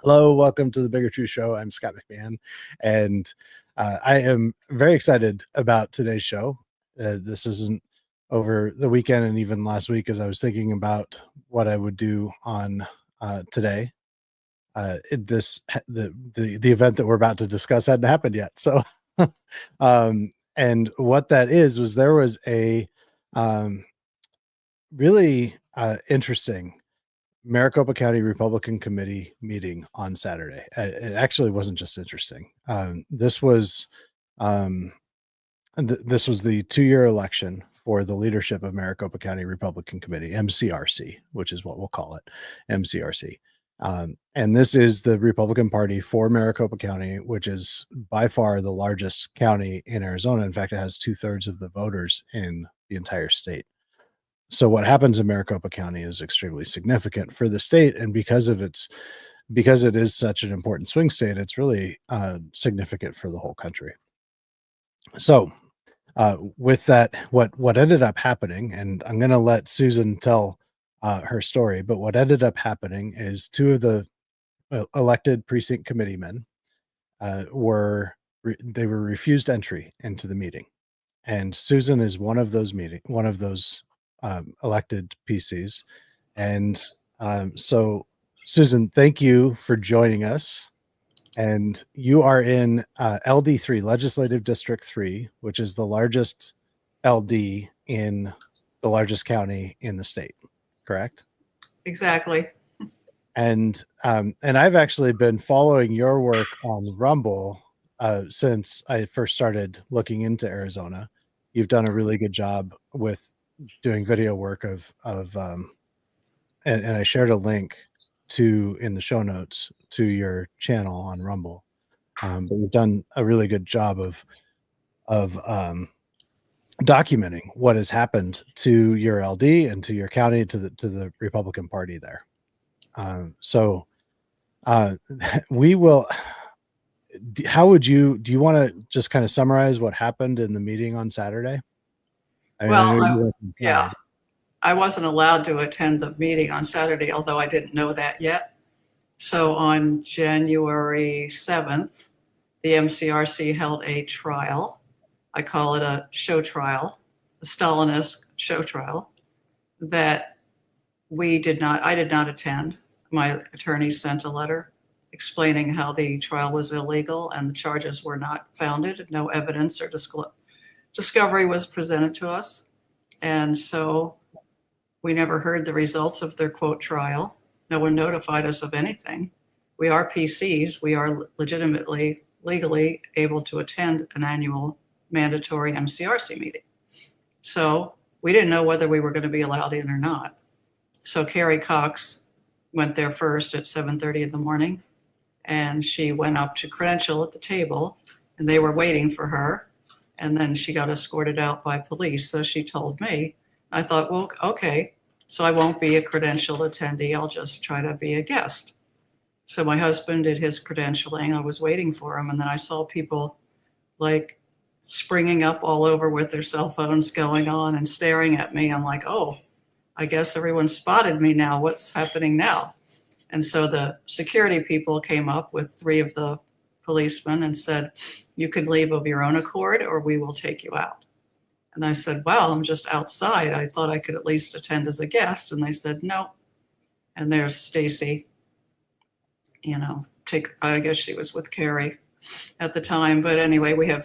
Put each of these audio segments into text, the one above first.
Hello, welcome to the Bigger Truth Show. I'm Scott McMahon, and I am very excited about today's show. This isn't over the weekend and even last week as I was thinking about what I would do on today. The event that we're about to discuss hadn't happened yet. So, and what that was there was a really interesting Maricopa County Republican Committee meeting on Saturday. It actually wasn't just interesting. This was the 2-year election for the leadership of Maricopa County Republican Committee, MCRC, which is what we'll call it, MCRC. And this is the Republican Party for Maricopa County, which is by far the largest county in Arizona. In fact, it has 2/3 of the voters in the entire state. So what happens in Maricopa County is extremely significant for the state, and because it is such an important swing state, it's really significant for the whole country. So with that, what ended up happening, and I'm going to let Susan tell her story, but what ended up happening is 2 of the elected precinct committeemen were refused entry into the meeting, and Susan is one of those elected PCs. And so Susan, thank you for joining us. And you are in LD3, Legislative District 3, which is the largest LD in the largest county in the state, correct? Exactly. And I've actually been following your work on Rumble since I first started looking into Arizona. You've done a really good job with doing video work and I shared a link in the show notes to your channel on Rumble. But you've done a really good job of documenting what has happened to your LD and to your county, to the Republican Party there. So we will. Do you want to just kind of summarize what happened in the meeting on Saturday? Yeah, I wasn't allowed to attend the meeting on Saturday, although I didn't know that yet. So on January 7th, the MCRC held a trial. I call it a show trial, a Stalinist show trial, that I did not attend. My attorney sent a letter explaining how the trial was illegal and the charges were not founded. No evidence or discovery was presented to us. And so we never heard the results of their quote trial. No one notified us of anything. We are PCs. We are legally able to attend an annual mandatory MCRC meeting. So we didn't know whether we were going to be allowed in or not. So Carrie Cox went there first at 7:30 in the morning, and she went up to credential at the table, and they were waiting for her. And then she got escorted out by police. So she told me. I thought, well, okay, so I won't be a credentialed attendee. I'll just try to be a guest. So my husband did his credentialing. I was waiting for him. And then I saw people like springing up all over with their cell phones going on and staring at me. I'm like, oh, I guess everyone spotted me now. What's happening now? And so the security people came up with 3 of the policemen and said, you can leave of your own accord or we will take you out. And I said, well, I'm just outside. I thought I could at least attend as a guest. And they said, no. And there's Stacy, I guess she was with Carrie at the time. But anyway, we have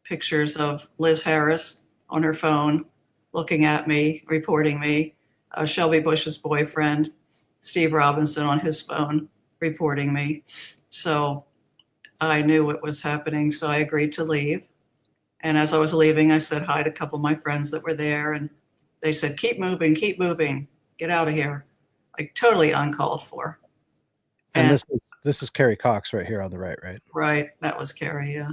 pictures of Liz Harris on her phone, looking at me, reporting me, Shelby Busch's boyfriend, Steve Robinson on his phone, reporting me. So I knew what was happening, so I agreed to leave. And as I was leaving, I said hi to a couple of my friends that were there, and they said, keep moving, get out of here. Like totally uncalled for. And this is Carrie Cox right here on the right? Right, that was Carrie, yeah.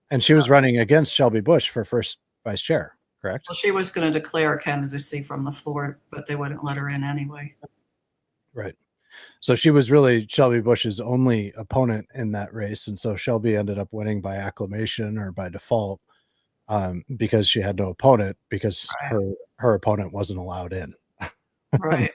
And she was running against Shelby Busch for first vice chair, correct? Well, she was going to declare candidacy from the floor, but they wouldn't let her in anyway. Right. So she was really Shelby Busch's only opponent in that race. And so Shelby ended up winning by acclamation or by default because she had no opponent, because her opponent wasn't allowed in. Right.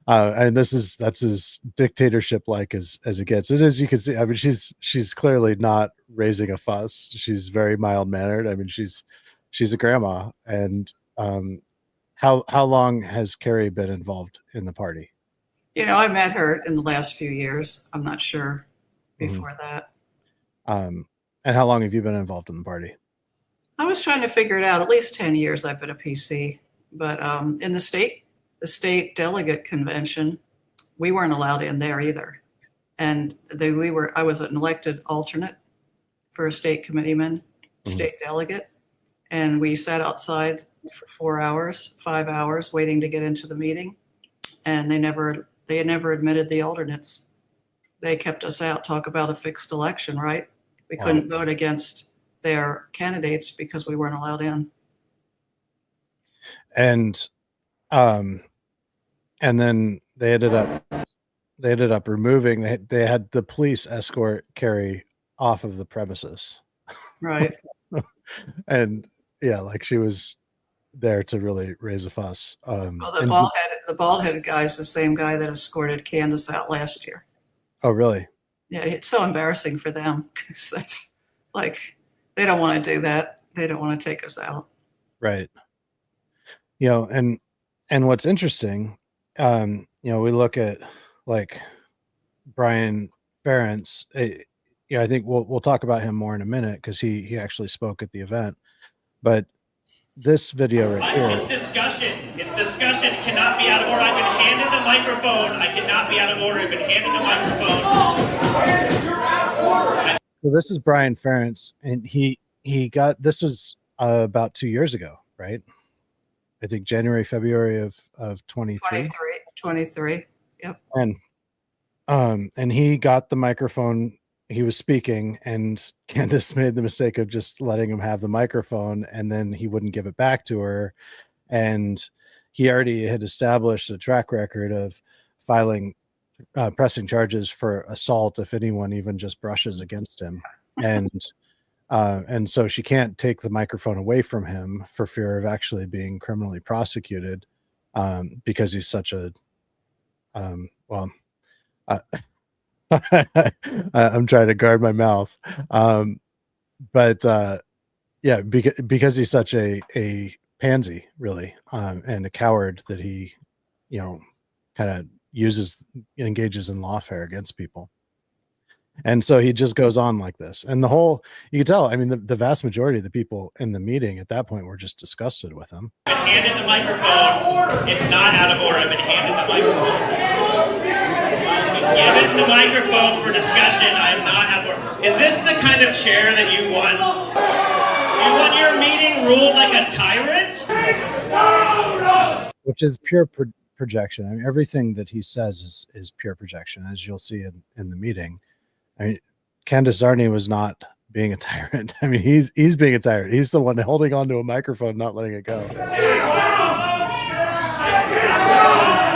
And that's as dictatorship like as it gets. It is, you can see, I mean, she's clearly not raising a fuss. She's very mild mannered. I mean, she's a grandma. And how long has Carrie been involved in the party? I met her in the last few years. I'm not sure before that. And how long have you been involved in the party? I was trying to figure it out. At least 10 years I've been a PC. But in the state delegate convention, we weren't allowed in there either. And I was an elected alternate for a state committeeman, state delegate. And we sat outside for 4 hours, 5 hours waiting to get into the meeting. And they never admitted the alternates. They kept us out, talk about a fixed election, right? We couldn't vote against their candidates because we weren't allowed in. And then they ended up removing, they had the police escort Carrie off of the premises. Right. And yeah, like she was there to really raise a fuss. Well, the bald-headed guy is the same guy that escorted Candace out last year. Oh, really? Yeah, it's so embarrassing for them because that's like, they don't want to do that. They don't want to take us out. Right. And what's interesting, we look at like Brian Ferentz. I think we'll talk about him more in a minute because he actually spoke at the event. But this video right here. It's discussion. It's discussion. It cannot be out of order. I've been handed the microphone. I cannot be out of order. I've been handed the microphone. So this is Brian Ferentz, and this was about 2 years ago, right? I think January, February of 23. 23. Yep. And he got the microphone. He was speaking, and Candace made the mistake of just letting him have the microphone, and then he wouldn't give it back to her. And he already had established a track record of pressing charges for assault if anyone even just brushes against him. And so she can't take the microphone away from him for fear of actually being criminally prosecuted, because he's such a I'm trying to guard my mouth. Because he's such a pansy, really, and a coward that he, kind of engages in lawfare against people. And so he just goes on like this. And you can tell, I mean, the vast majority of the people in the meeting at that point were just disgusted with him. I've been handed the microphone. It's not out of order. I've been handed the microphone. Given the microphone for discussion. I am not out of order. Is this the kind of chair that you want? Do you want your meeting ruled like a tyrant? Which is pure projection. I mean, everything that he says is pure projection, as you'll see in the meeting. I mean, Candace Zarni was not being a tyrant. I mean, he's being a tyrant. He's the one holding onto a microphone, not letting it go.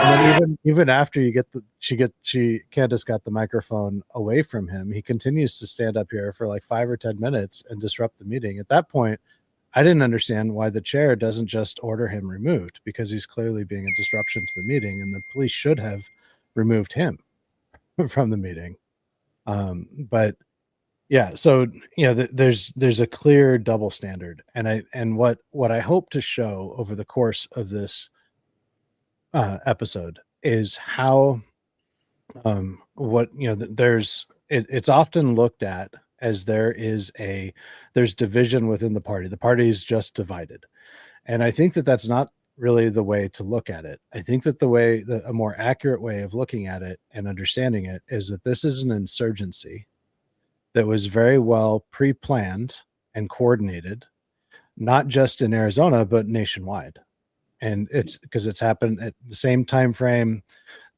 And then even after Candace got the microphone away from him, he continues to stand up here for like 5 or 10 minutes and disrupt the meeting. At that point, I didn't understand why the chair doesn't just order him removed, because he's clearly being a disruption to the meeting, and the police should have removed him from the meeting. But yeah, so there's a clear double standard, and what I hope to show over the course of this episode is how it's often looked at as there's division within the party. The party is just divided, and I think that that's not really the way to look at it. I think that a more accurate way of looking at it and understanding it is that this is an insurgency that was very well pre-planned and coordinated, not just in Arizona, but nationwide. And it's because it's happened at the same time frame.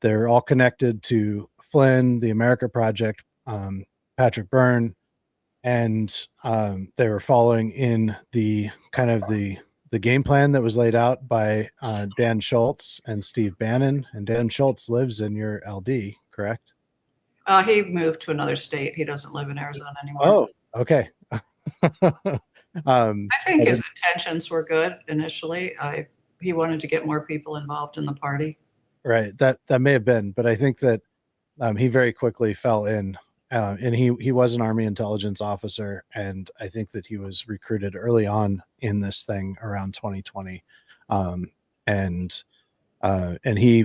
They're all connected to Flynn, the America Project, Patrick Byrne, and they were following in the kind of the game plan that was laid out by Dan Schultz and Steve Bannon. And Dan Schultz lives in your LD, correct? He moved to another state. He doesn't live in Arizona anymore. Oh, okay. I think his intentions were good initially. He wanted to get more people involved in the party. Right. That may have been, but I think that he very quickly fell in, and he was an Army intelligence officer, and I think that he was recruited early on in this thing around 2020, and he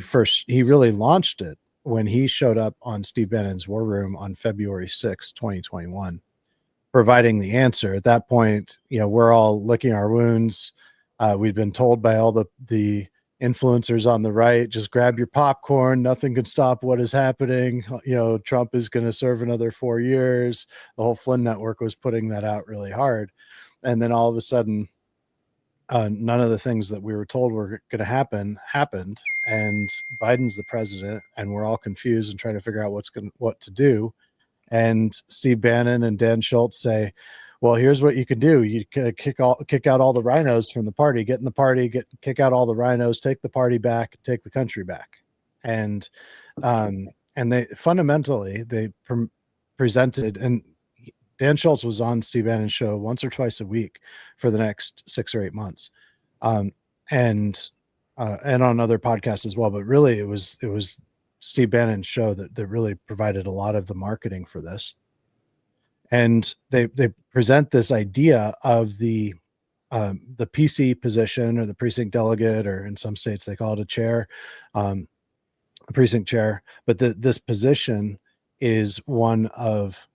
really launched it when he showed up on Steve Bannon's War Room on February 6, 2021, providing the answer. At that point, we're all licking our wounds. We'd been told by all the influencers on the right, just grab your popcorn. Nothing can stop what is happening. Trump is going to serve another 4 years. The whole Flynn network was putting that out really hard. And then all of a sudden, none of the things that we were told were going to happen happened. And Biden's the president, and we're all confused and trying to figure out what to do. And Steve Bannon and Dan Schultz say, well, here's what you can do. You kick out all the rhinos from the party, get in the party, kick out all the rhinos, take the party back, take the country back. And they fundamentally, presented, and Dan Schultz was on Steve Bannon's show once or twice a week for the next 6 or 8 months. And on other podcasts as well. But really it was Steve Bannon's show that really provided a lot of the marketing for this. And they present this idea of the PC position, or the precinct delegate, or in some states they call it a chair, a precinct chair. But this position is one of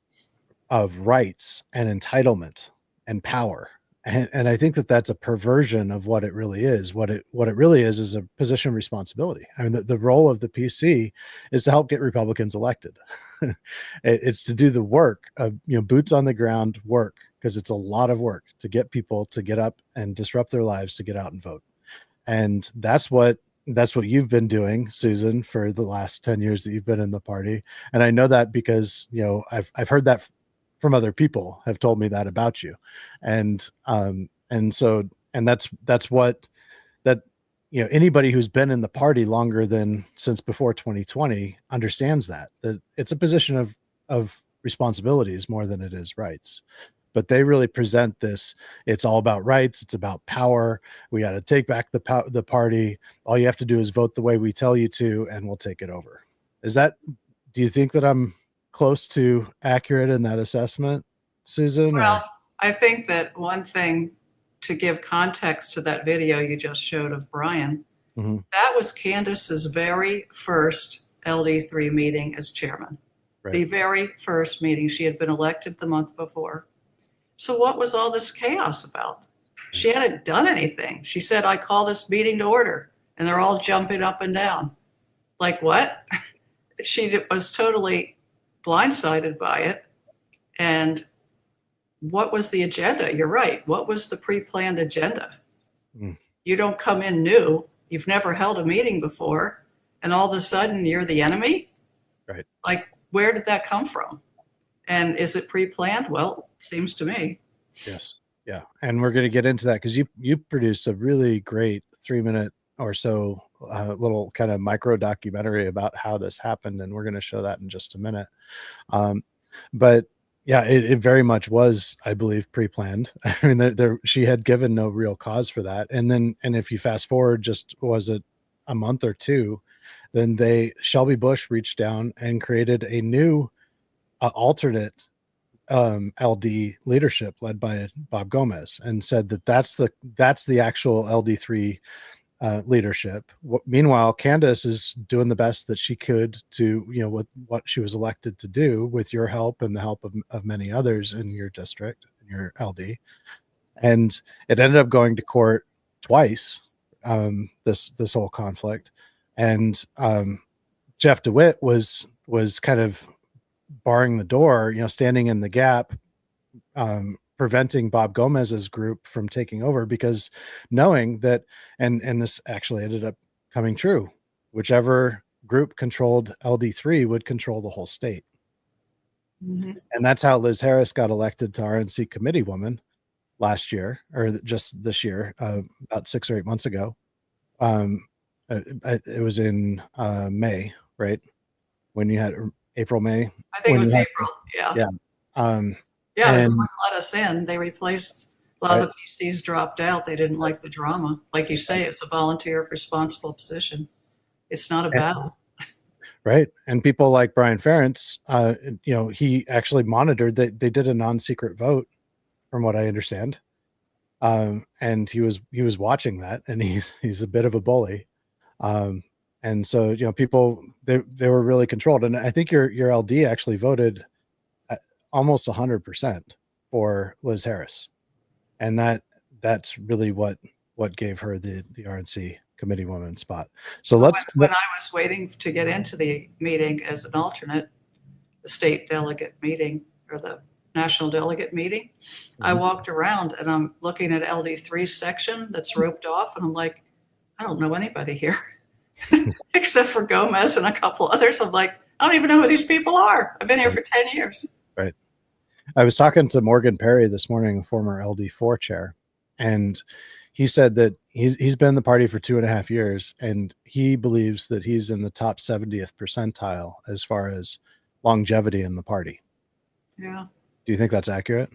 rights and entitlement and power. And I think that that's a perversion of what it really is. What it really is a position of responsibility. I mean, the role of the PC is to help get Republicans elected. It's to do the work of, boots on the ground work, because it's a lot of work to get people to get up and disrupt their lives to get out and vote. And that's what you've been doing, Susan, for the last 10 years that you've been in the party. And I know that because, I've heard that from other people, have told me that about you. And that's what anybody who's been in the party longer than since before 2020 understands that it's a position of responsibilities more than it is rights. But they really present this, it's all about rights, it's about power. We got to take back the party. All you have to do is vote the way we tell you to, and we'll take it over. Do you think that I'm close to accurate in that assessment, Susan? Well, I think that one thing, to give context to that video you just showed of Brian, that was Candace's very first LD3 meeting as chairman. Right. The very first meeting. She had been elected the month before. So what was all this chaos about? She hadn't done anything. She said, I call this meeting to order, and they're all jumping up and down. Like, what? She was totally blindsided by it. And what was the agenda? You're right. What was the pre-planned agenda? You don't come in new. You've never held a meeting before, and all of a sudden you're the enemy? Right. Like, where did that come from? And is it pre-planned? Well, it seems to me. Yes. Yeah. And we're going to get into that, because you produced a really great 3-minute or so little kind of micro documentary about how this happened. And we're going to show that in just a minute. But yeah, it very much was, I believe, pre-planned. I mean, she had given no real cause for that. And if you fast forward, just was it a month or two, then Shelby Busch reached down and created a new alternate LD leadership led by Bob Gomez, and said that's the actual LD3 leadership. Meanwhile, Candace is doing the best that she could to, with what she was elected to do, with your help and the help of many others in your district, in your LD. And it ended up going to court twice, this whole conflict. And Jeff DeWitt was kind of barring the door, standing in the gap, preventing Bob Gomez's group from taking over, because knowing that, and this actually ended up coming true, whichever group controlled LD3 would control the whole state. And that's how Liz Harris got elected to RNC committee woman last year, or just this year, about 6 or 8 months ago. It was in May, right? When you had April, May. I think it was April. Yeah. Yeah. Yeah, they wouldn't let us in. They replaced, a lot of the PCs dropped out. They didn't like the drama. Like you say, it's a volunteer responsible position. It's not a battle. Right. And people like Brian Ferentz, he actually monitored that they did a non-secret vote, from what I understand. And he was watching that, and he's a bit of a bully. And so, people, they were really controlled. And I think your LD actually voted at almost 100% for Liz Harris. And that's really what gave her the RNC committee woman spot. So when I was waiting to get into the meeting as an alternate, the state delegate meeting or the national delegate meeting, I walked around and I'm looking at LD3 section that's roped off, and I'm like, I don't know anybody here except for Gomez and a couple others. I'm like, I don't even know who these people are. I've been here for 10 years. Right. I was talking to Morgan Perry this morning, former LD4 chair, and he said that he's been in the party for 2.5 years, and he believes that he's in the top 70th percentile as far as longevity in the party. Yeah. Do you think that's accurate?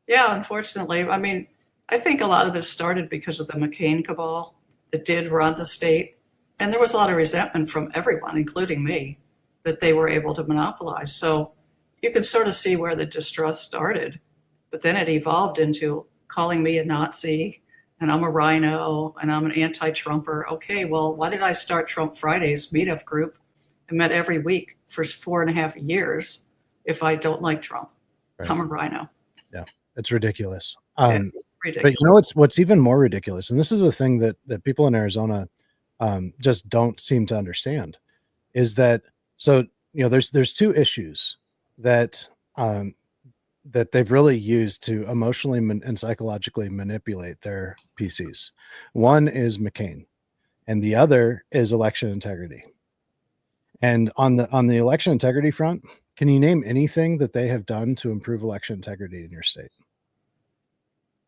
Yeah, unfortunately. I mean, I think a lot of this started because of the McCain cabal that did run the state. And there was a lot of resentment from everyone, including me, that they were able to monopolize. So you can sort of see where the distrust started. But then it evolved into calling me a Nazi, and I'm a rhino, and I'm an anti-Trumper. Okay, well, why did I start Trump Fridays meetup group and met every week for 4.5 years if I don't like Trump? Right. I'm a rhino. Yeah, it's ridiculous. Ridiculous. But what's even more ridiculous, and this is the thing that people in Arizona just don't seem to understand, is that there's two issues that that they've really used to emotionally and psychologically manipulate their PCs. One is McCain, and the other is election integrity. And on the election integrity front, can you name anything that they have done to improve election integrity in your state?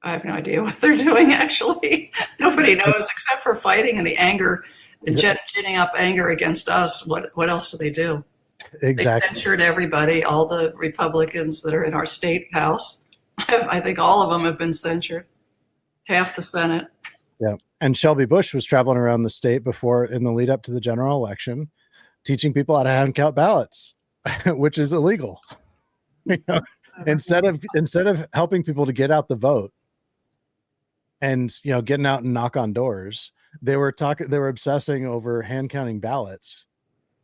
I have no idea what they're doing, actually. Nobody knows, except for fighting and the anger, and ginning up anger against us. What else do they do? Exactly. They censured everybody, all the Republicans that are in our state house. I think all of them have been censured. Half the Senate. Yeah. And Shelby Busch was traveling around the state before, in the lead up to the general election, teaching people how to hand count ballots, which is illegal. Instead of helping people to get out the vote and getting out and knock on doors, they were obsessing over hand counting ballots,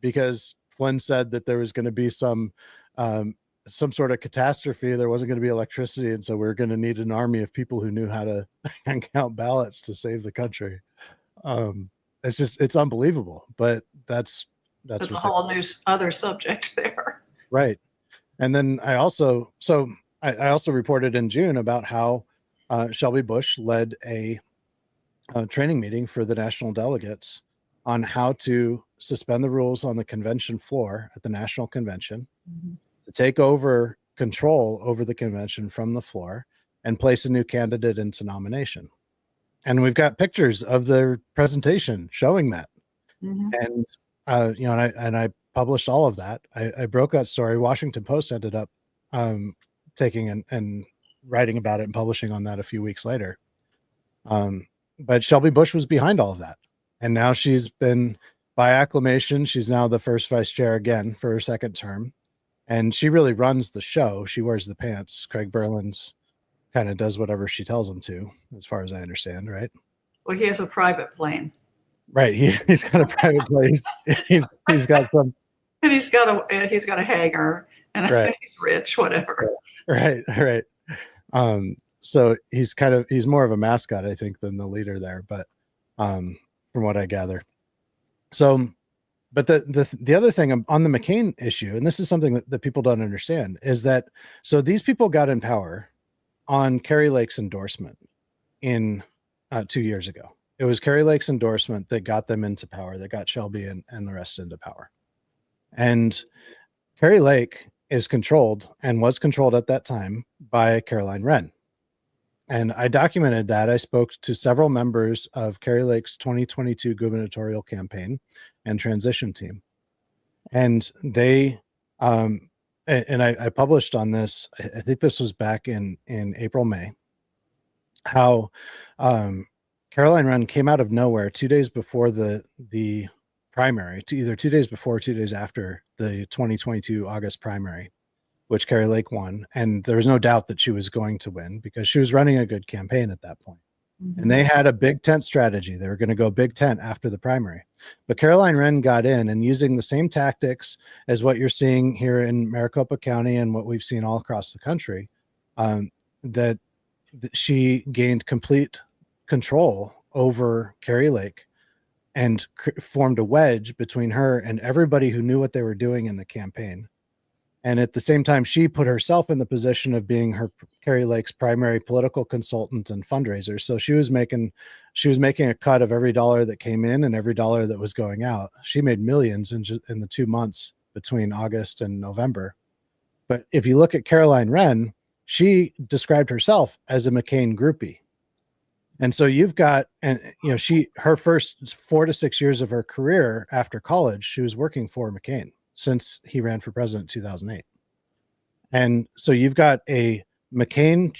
because Flynn said that there was going to be some sort of catastrophe. There wasn't going to be electricity, and so we're going to need an army of people who knew how to hand count ballots to save the country. It's unbelievable, but that's a whole new other subject there. Right. And then I also reported in June about how Shelby Busch led a training meeting for the national delegates on how to suspend the rules on the convention floor at the national convention, to take over control over the convention from the floor and place a new candidate into nomination. And we've got pictures of their presentation showing that. And I published all of that. I broke that story. Washington Post ended up taking and writing about it and publishing on that a few weeks later. But Shelby Busch was behind all of that. And now she's been, by acclamation, she's now the first vice chair again for her second term. And she really runs the show. She wears the pants. Craig Berlin's kind of does whatever she tells him to, as far as I understand, right? Well, he has a private plane. Right. He's got a private place. He's got some. And he's got a hangar, and right. He's rich, whatever. Right. So he's more of a mascot, I think, than the leader there, but from what I gather. So, but the other thing on the McCain issue, and this is something that people don't understand, is that so these people got in power on Kari Lake's endorsement in 2 years ago. It was Kari Lake's endorsement that got them into power, that got Shelby and the rest into power. And Kari Lake is controlled, and was controlled at that time, by Caroline Wren. And I documented that. I spoke to several members of Kari Lake's 2022 gubernatorial campaign and transition team. And they, I published on this, I think this was back in April, May, how Caroline Wren came out of nowhere 2 days before the primary, to either 2 days before or 2 days after the 2022 August primary, which Carrie Lake won. And there was no doubt that she was going to win because she was running a good campaign at that point. And they had a big tent strategy. They were going to go big tent after the primary. But Caroline Wren got in, and using the same tactics as what you're seeing here in Maricopa County and what we've seen all across the country, that she gained complete control over Carrie Lake and formed a wedge between her and everybody who knew what they were doing in the campaign. And at the same time, she put herself in the position of being Carrie Lake's primary political consultant and fundraiser. So she was making a cut of every dollar that came in and every dollar that was going out. She made millions in the 2 months between August and November. But if you look at Caroline Wren, she described herself as a McCain groupie. And so you've got, and her first 4 to 6 years of her career after college, she was working for McCain since he ran for president in 2008. And so you've got a McCain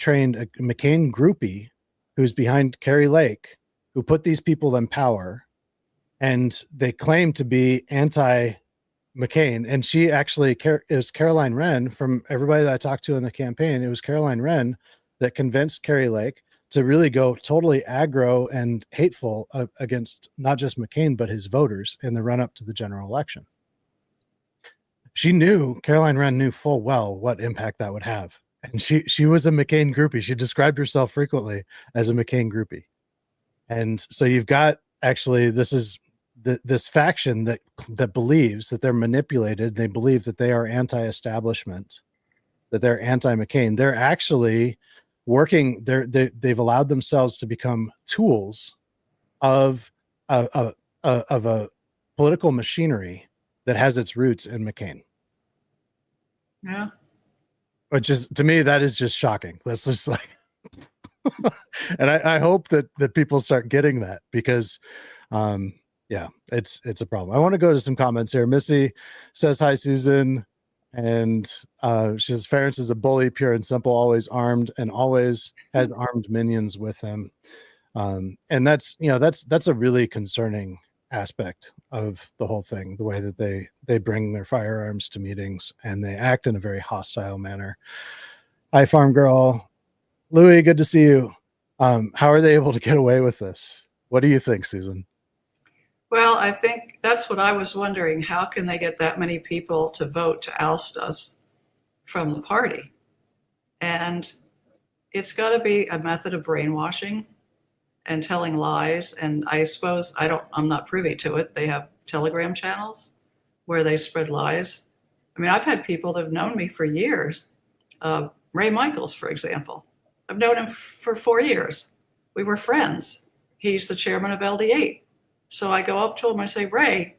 groupie who's behind Carrie Lake, who put these people in power, and they claim to be anti-McCain. And she actually, it was Caroline Wren, from everybody that I talked to in the campaign, it was Caroline Wren that convinced Carrie Lake to really go totally aggro and hateful against not just McCain, but his voters in the run-up to the general election. Caroline Wren knew full well what impact that would have. And she was a McCain groupie. She described herself frequently as a McCain groupie. And so you've got actually, this faction that believes that they're manipulated. They believe that they are anti-establishment, that they're anti-McCain. They're actually working. They've allowed themselves to become tools of a political machinery that has its roots in McCain. Yeah. Which is, to me, that is just shocking. That's just like, and I hope that people start getting that, because it's a problem. I want to go to some comments here. Missy says, hi, Susan. And she says, Ference is a bully, pure and simple, always armed, and always has armed minions with him. And that's a really concerning aspect of the whole thing, the way that they bring their firearms to meetings and they act in a very hostile manner. Hi, Farm Girl. Louis, good to see you. How are they able to get away with this? What do you think, Susan? Well, I think that's what I was wondering. How can they get that many people to vote to oust us from the party? And it's got to be a method of brainwashing and telling lies. And I suppose I'm not privy to it. They have Telegram channels where they spread lies. I mean, I've had people that have known me for years. Ray Michaels, for example. I've known him for 4 years. We were friends. He's the chairman of LD8. So I go up to him, I say, Ray,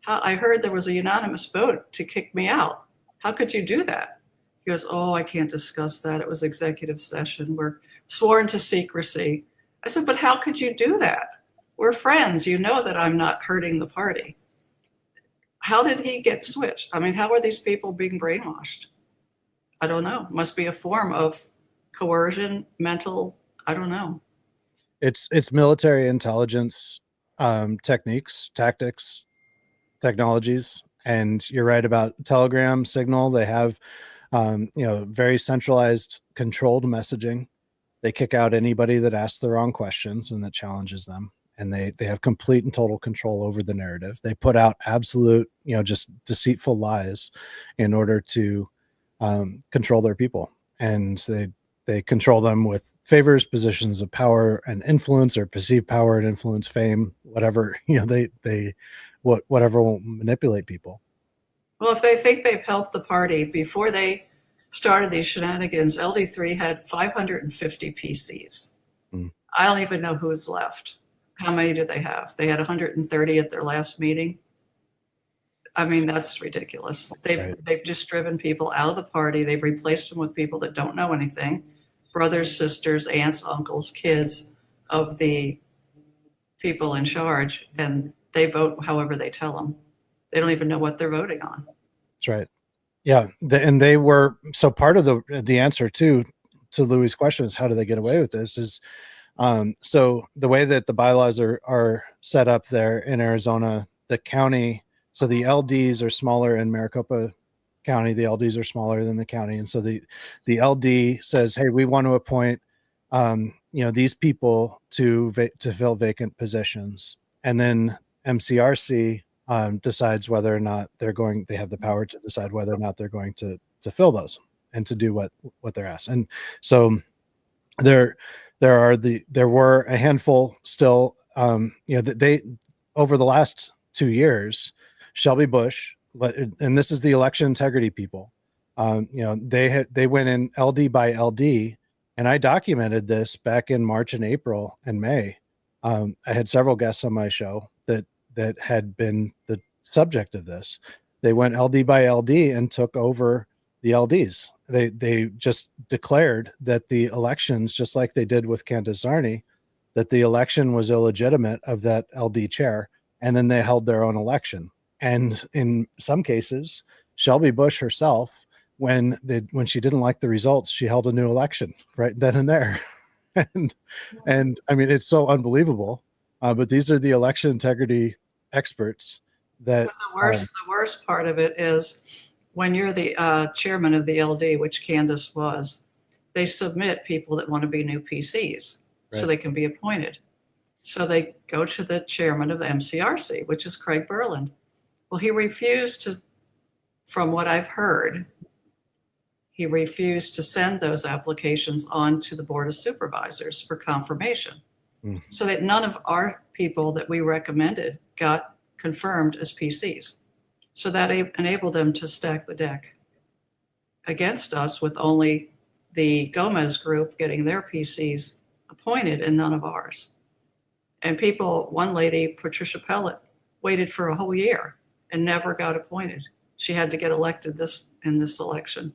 I heard there was a unanimous vote to kick me out. How could you do that? He goes, oh, I can't discuss that. It was executive session. We're sworn to secrecy. I said, but how could you do that? We're friends. You know that I'm not hurting the party. How did he get switched? I mean, how are these people being brainwashed? I don't know. Must be a form of coercion, mental, I don't know. It's military intelligence techniques, tactics, technologies. And you're right about Telegram, Signal. They have, very centralized, controlled messaging. They kick out anybody that asks the wrong questions and that challenges them. And they have complete and total control over the narrative. They put out absolute, just deceitful lies in order to control their people. And they control them with favors, positions of power and influence, or perceived power and influence, fame, whatever, whatever will manipulate people. Well, if they think they've helped the party, before they started these shenanigans, LD3 had 550 PCs. I don't even know who's left. How many do they have? They had 130 at their last meeting. I mean, that's ridiculous. They've just driven people out of the party. They've replaced them with people that don't know anything. Brothers, sisters, aunts, uncles, kids of the people in charge, and they vote however they tell them. They don't even know what they're voting on. That's right. Yeah. And they were, so part of the answer to Louis' question is, how do they get away with this, is so the way that the bylaws are set up there in Arizona, the county, so the LDs are smaller in Maricopa County. The LDs are smaller than the county. And so the LD says, hey, we want to appoint, these people to fill vacant positions. And then MCRC decides whether or not they have the power to decide whether or not they're going to fill those and to do what they're asked. And so there were a handful still, they over the last 2 years, Shelby Busch, and this is the election integrity people, they went in LD by LD, and I documented this back in March and April and May. I had several guests on my show that had been the subject of this. They went LD by LD and took over the LDs. They just declared that the elections, just like they did with Candace Zarni, that the election was illegitimate of that LD chair, and then they held their own election. And in some cases, Shelby Busch herself, when she didn't like the results, she held a new election right then and there. and I mean, it's so unbelievable. But these are the election integrity experts that. But the worst part of it is when you're the chairman of the LD, which Candace was, they submit people that want to be new PCs so they can be appointed. So they go to the chairman of the MCRC, which is Craig Berland. Well, he refused to, from what I've heard, he refused to send those applications on to the Board of Supervisors for confirmation. So that none of our people that we recommended got confirmed as PCs. So that enabled them to stack the deck against us, with only the Gomez group getting their PCs appointed and none of ours. And one lady, Patricia Pellet, waited for a whole year and never got appointed. She had to get elected in this election.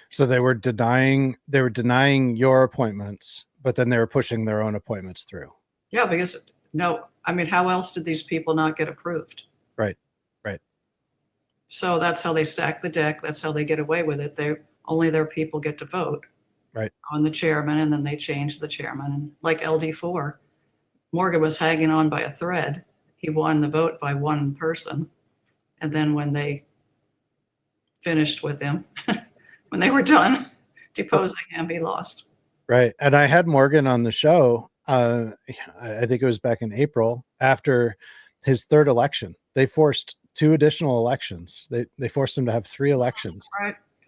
So they were denying your appointments, but then they were pushing their own appointments through. Yeah, because how else did these people not get approved? Right. So that's how they stack the deck. That's how they get away with it. Only their people get to vote on the chairman, and then they change the chairman. Like LD4, Morgan was hanging on by a thread. He won the vote by one person. And then when they finished with him, when they were done deposing him, he lost. Right. And I had Morgan on the show. I think it was back in April, after his third election. They forced 2 additional elections. They forced him to have 3 elections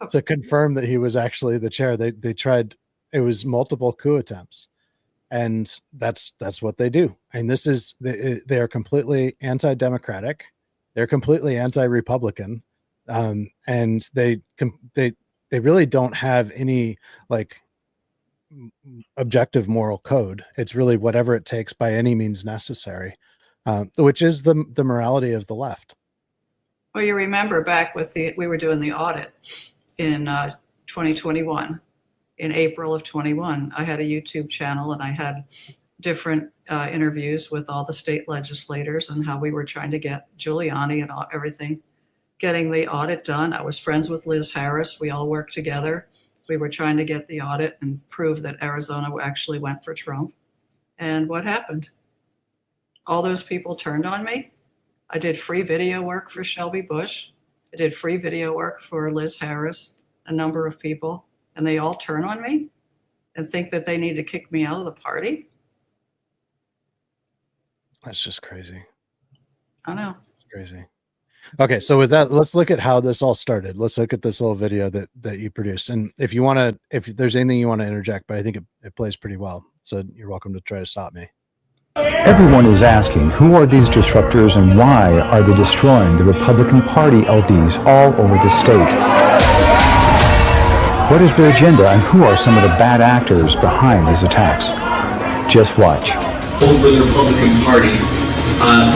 to confirm that he was actually the chair. They tried, it was multiple coup attempts. And that's what they do. And they are completely anti-democratic. They're completely anti-Republican. And they really don't have any objective moral code. It's really whatever it takes by any means necessary, which is the morality of the left. Well, you remember back we were doing the audit in 2021, in April of 21. I had a YouTube channel, and I had different interviews with all the state legislators and how we were trying to get Giuliani and everything, getting the audit done. I was friends with Liz Harris. We all worked together. We were trying to get the audit and prove that Arizona actually went for Trump. And what happened? All those people turned on me. I did free video work for Shelby Busch. I did free video work for Liz Harris, a number of people, and they all turn on me and think that they need to kick me out of the party. That's just crazy. I know. It's crazy. Okay, so with that, let's look at how this all started. Let's look at this little video that you produced. And if there's anything you want to interject, but I think it plays pretty well. So you're welcome to try to stop me. Everyone is asking, who are these disruptors and why are they destroying the Republican Party LDs all over the state? What is their agenda, and who are some of the bad actors behind these attacks? Just watch. Over the Republican Party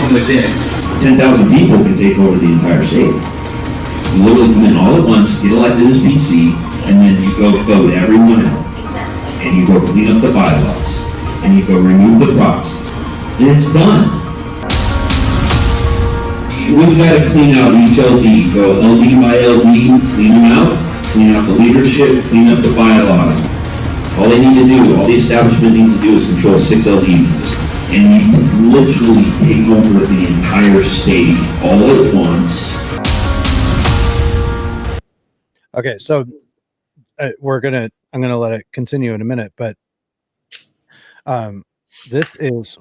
from within. 10,000 people can take over the entire state. You literally come in all at once, get elected as PC, and then you go vote everyone out. And you go clean up the bylaws. And you go remove the proxies. And it's done. We've got to clean out each LD. Go LD by LD, clean them out, clean out the leadership, clean up the bylaws. All they need to do, all the establishment needs to do is control 6 LDs. and you literally take over the entire state all at once. Okay, so I'm gonna let it continue in a minute, but this is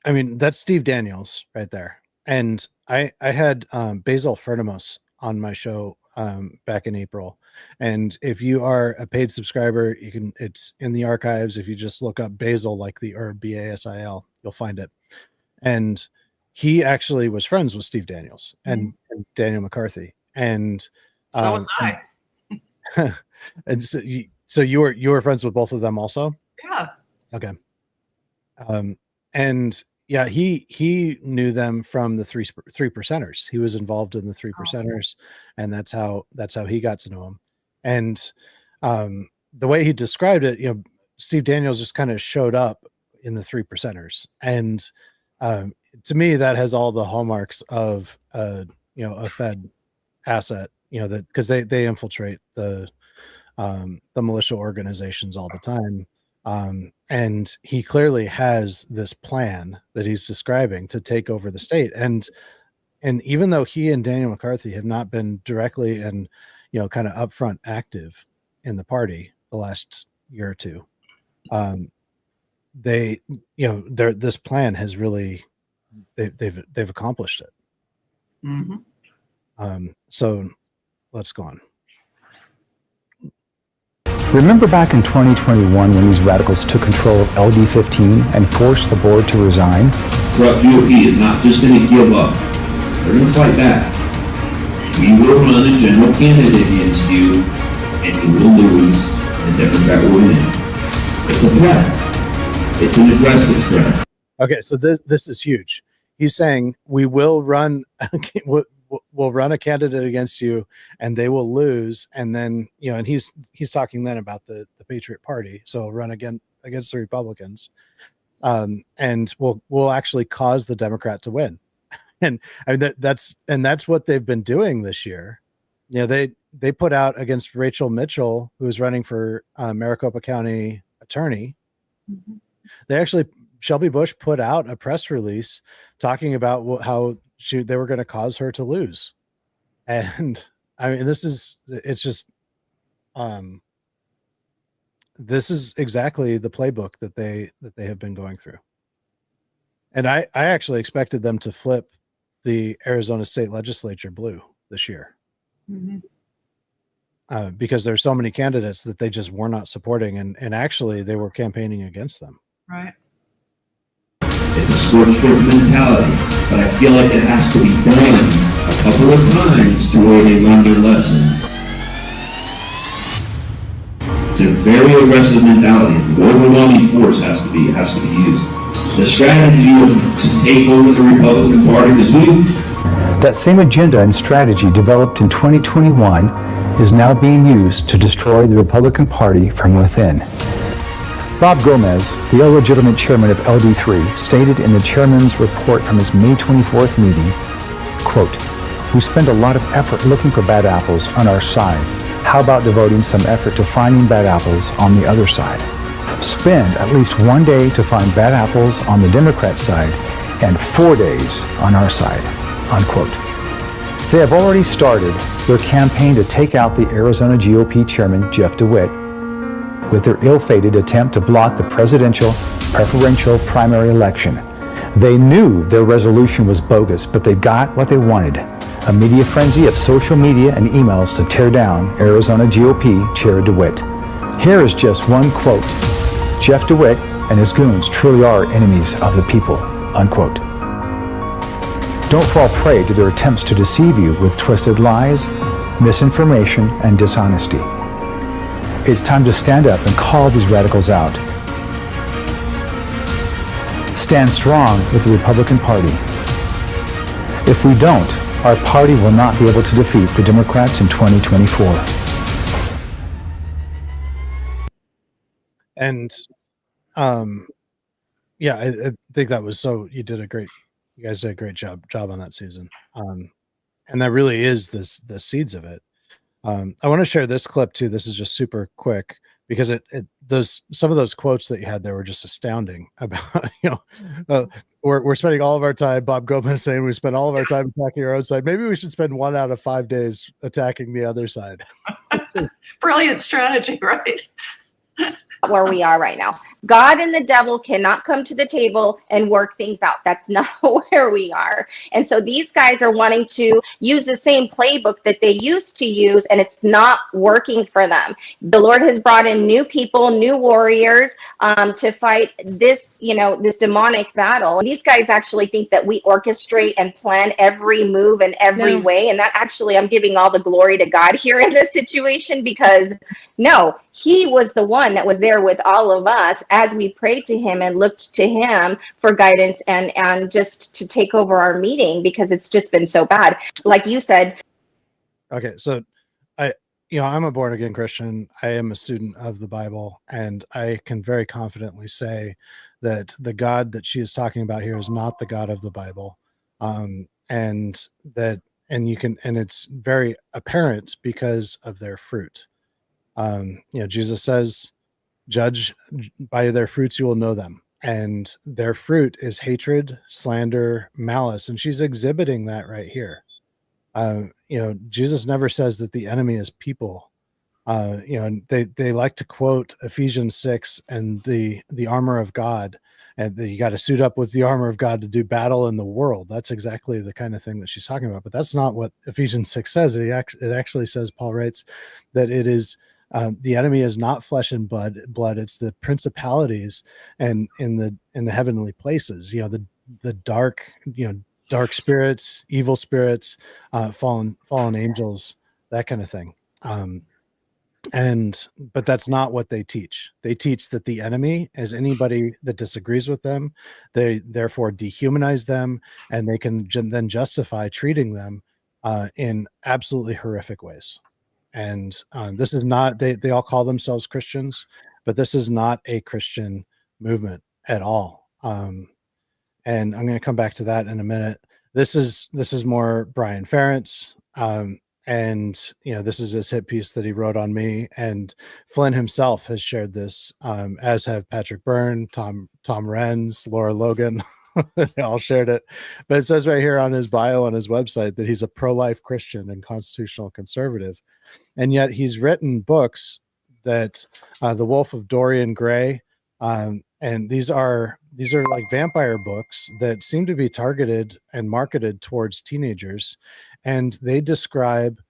I mean, that's Steve Daniels right there, and I had Basil Fernamos on my show back in April, and if you are a paid subscriber, it's in the archives. If you just look up Basil, like the herb Basil, you'll find it. And he actually was friends with Steve Daniels and Daniel McCarthy, and So was I. and so you were friends with both of them also? Yeah. Okay. And yeah, he knew them from the three percenters. He was involved in the three percenters, and that's how he got to know him. And the way he described it, Steve Daniels just kind of showed up in the three percenters, and to me, that has all the hallmarks of a Fed asset, that because they infiltrate the militia organizations all the time. And he clearly has this plan that he's describing to take over the state. And even though he and Daniel McCarthy have not been directly and, kind of upfront active in the party the last year or two, this plan has really, they've accomplished it. Mm-hmm. So let's go on. Remember back in 2021 when these radicals took control of LD15 and forced the board to resign? Corrupt GOP is not just going to give up. They're going to fight back. We will run a general candidate against you, and you will lose, and the Democrat will win. It's a threat. It's an aggressive threat. Okay, so this is huge. He's saying we will run we'll run a candidate against you and they will lose, and then and he's talking then about the Patriot Party, so run against the Republicans, and we'll actually cause the Democrat to win. And I mean that's what they've been doing this year. They put out against Rachel Mitchell, who is running for Maricopa County attorney. Mm-hmm. They actually, Shelby Busch put out a press release talking about how they were going to cause her to lose. And I mean, this is exactly the playbook that they have been going through. And I actually expected them to flip the Arizona state legislature blue this year. Mm-hmm. Because there's so many candidates that they just were not supporting, and actually they were campaigning against them. Right. It's a scorched-earth mentality, but I feel like it has to be done a couple of times to where they learn their lesson. It's a very aggressive mentality. The overwhelming force has to be used. The strategy to take over the Republican Party is that same agenda and strategy developed in 2021 is now being used to destroy the Republican Party from within. Bob Gomez, the illegitimate chairman of LD3, stated in the chairman's report from his May 24th meeting, quote, "We spend a lot of effort looking for bad apples on our side. How about devoting some effort to finding bad apples on the other side? Spend at least 1 day to find bad apples on the Democrat side and 4 days on our side," unquote. They have already started their campaign to take out the Arizona GOP chairman, Jeff DeWitt, with their ill-fated attempt to block the presidential preferential primary election. They knew their resolution was bogus, but they got what they wanted: a media frenzy of social media and emails to tear down Arizona GOP Chair DeWitt. Here is just one quote: "Jeff DeWitt and his goons truly are enemies of the people," unquote. Don't fall prey to their attempts to deceive you with twisted lies, misinformation, and dishonesty. It's time to stand up and call these radicals out. Stand strong with the Republican Party. If we don't, our party will not be able to defeat the Democrats in 2024. And yeah, I think that was you guys did a great job on that season. And that really is the seeds of it. I want to share this clip too. This is just super quick because some of those quotes that you had there were just astounding about, we're spending all of our time, Bob Gomez saying we spend all of our time attacking our own side. Maybe we should spend 1 out of 5 days attacking the other side. Brilliant strategy, right? Where we are right now. God and the devil cannot come to the table and work things out. That's not where we are. And so these guys are wanting to use the same playbook that they used to use, and it's not working for them. The Lord has brought in new people, new warriors to fight this, this demonic battle. And these guys actually think that we orchestrate and plan every move and every way. And that actually, I'm giving all the glory to God here in this situation, because no, he was the one that was there with all of us as we prayed to him and looked to him for guidance and just to take over our meeting, because it's just been so bad. Like you said. Okay. So I'm a born again Christian. I am a student of the Bible, and I can very confidently say that the God that she is talking about here is not the God of the Bible. And it's very apparent because of their fruit. Jesus says, judge by their fruits, you will know them. And their fruit is hatred, slander, malice. And she's exhibiting that right here. Jesus never says that the enemy is people. And they like to quote Ephesians 6 and the armor of God, and that you got to suit up with the armor of God to do battle in the world. That's exactly the kind of thing that she's talking about. But that's not what Ephesians 6 says. It actually says, Paul writes, that it is the enemy is not flesh and blood. It's the principalities and in the heavenly places. The dark spirits, evil spirits, fallen angels, that kind of thing. But that's not what they teach. They teach that the enemy is anybody that disagrees with them. They therefore dehumanize them, and they can then justify treating them in absolutely horrific ways. And this is not, they all call themselves Christians, but this is not a Christian movement at all. And I'm going to come back to that in a minute. This is more Brian Ferentz. And this is his hit piece that he wrote on me, and Flynn himself has shared this, as have Patrick Byrne, Tom Renz, Laura Logan. They all shared it. But it says right here on his bio on his website that he's a pro-life Christian and constitutional conservative. And yet he's written books that The Wolf of Dorian Gray, and these are like vampire books that seem to be targeted and marketed towards teenagers. And they describe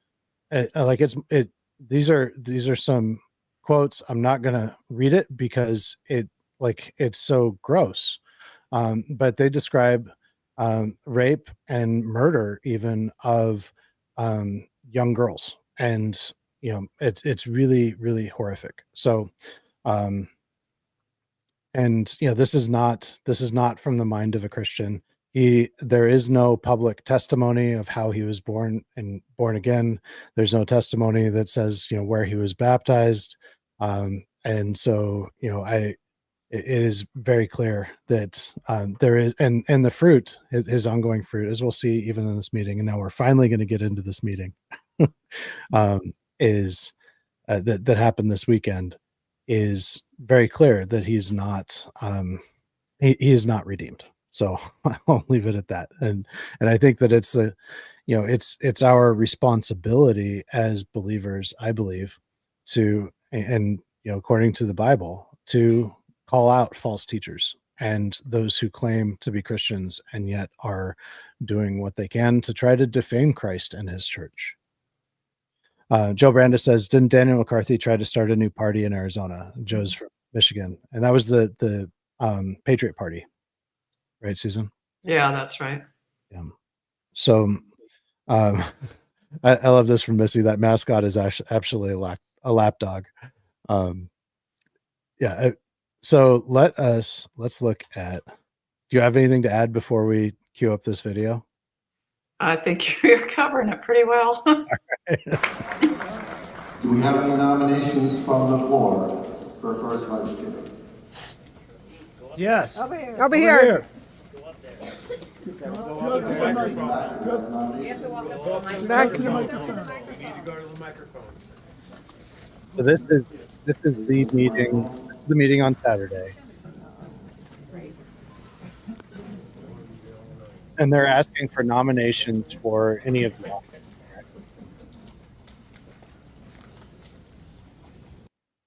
these are some quotes. I'm not going to read it because it's so gross. But they describe rape and murder even of young girls. And, it's really, really horrific. So, this is not from the mind of a Christian. There is no public testimony of how he was born again. There's no testimony that says, where he was baptized. And so, it is very clear that there is, and the fruit, his ongoing fruit, as we'll see even in this meeting, and now we're finally going to get into this meeting, is that happened this weekend, is very clear that he's not, he is not redeemed. So I'll leave it at that. And I think that it's it's our responsibility as believers, I believe, to, according to the Bible, to call out false teachers and those who claim to be Christians and yet are doing what they can to try to defame Christ and his church. Joe Brandis says, didn't Daniel McCarthy try to start a new party in Arizona? Joe's from Michigan. And that was the Patriot Party. Right, Susan? Yeah, that's right. Yeah. So I love this from Missy. That mascot is actually a lap dog. So let's look at, do you have anything to add before we cue up this video? I think you're covering it pretty well. Do we have any nominations from the floor for first vice chair? Yes. Over here. Back to the microphone. So this is This is the meeting on Saturday. And they're asking for nominations for any of the offices.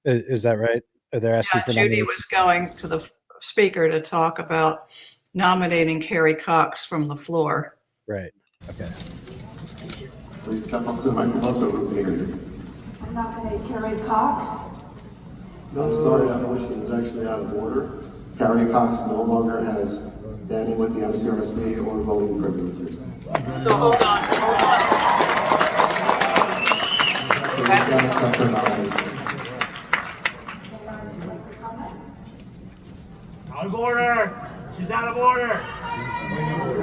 Is that right? Are they asking Yeah, for Judy nominations? was going to the speaker to talk about nominating Carrie Cox from the floor. Right. Okay. Please step up to the microphone so we can hear you. I'm nominating Carrie Cox. No, I'm sorry, that motion is actually out of order. Carrie Cox no longer has standing with the MCRC or voting privileges. So hold on. So That's- you can accept her nomination. Out of order. She's out of order.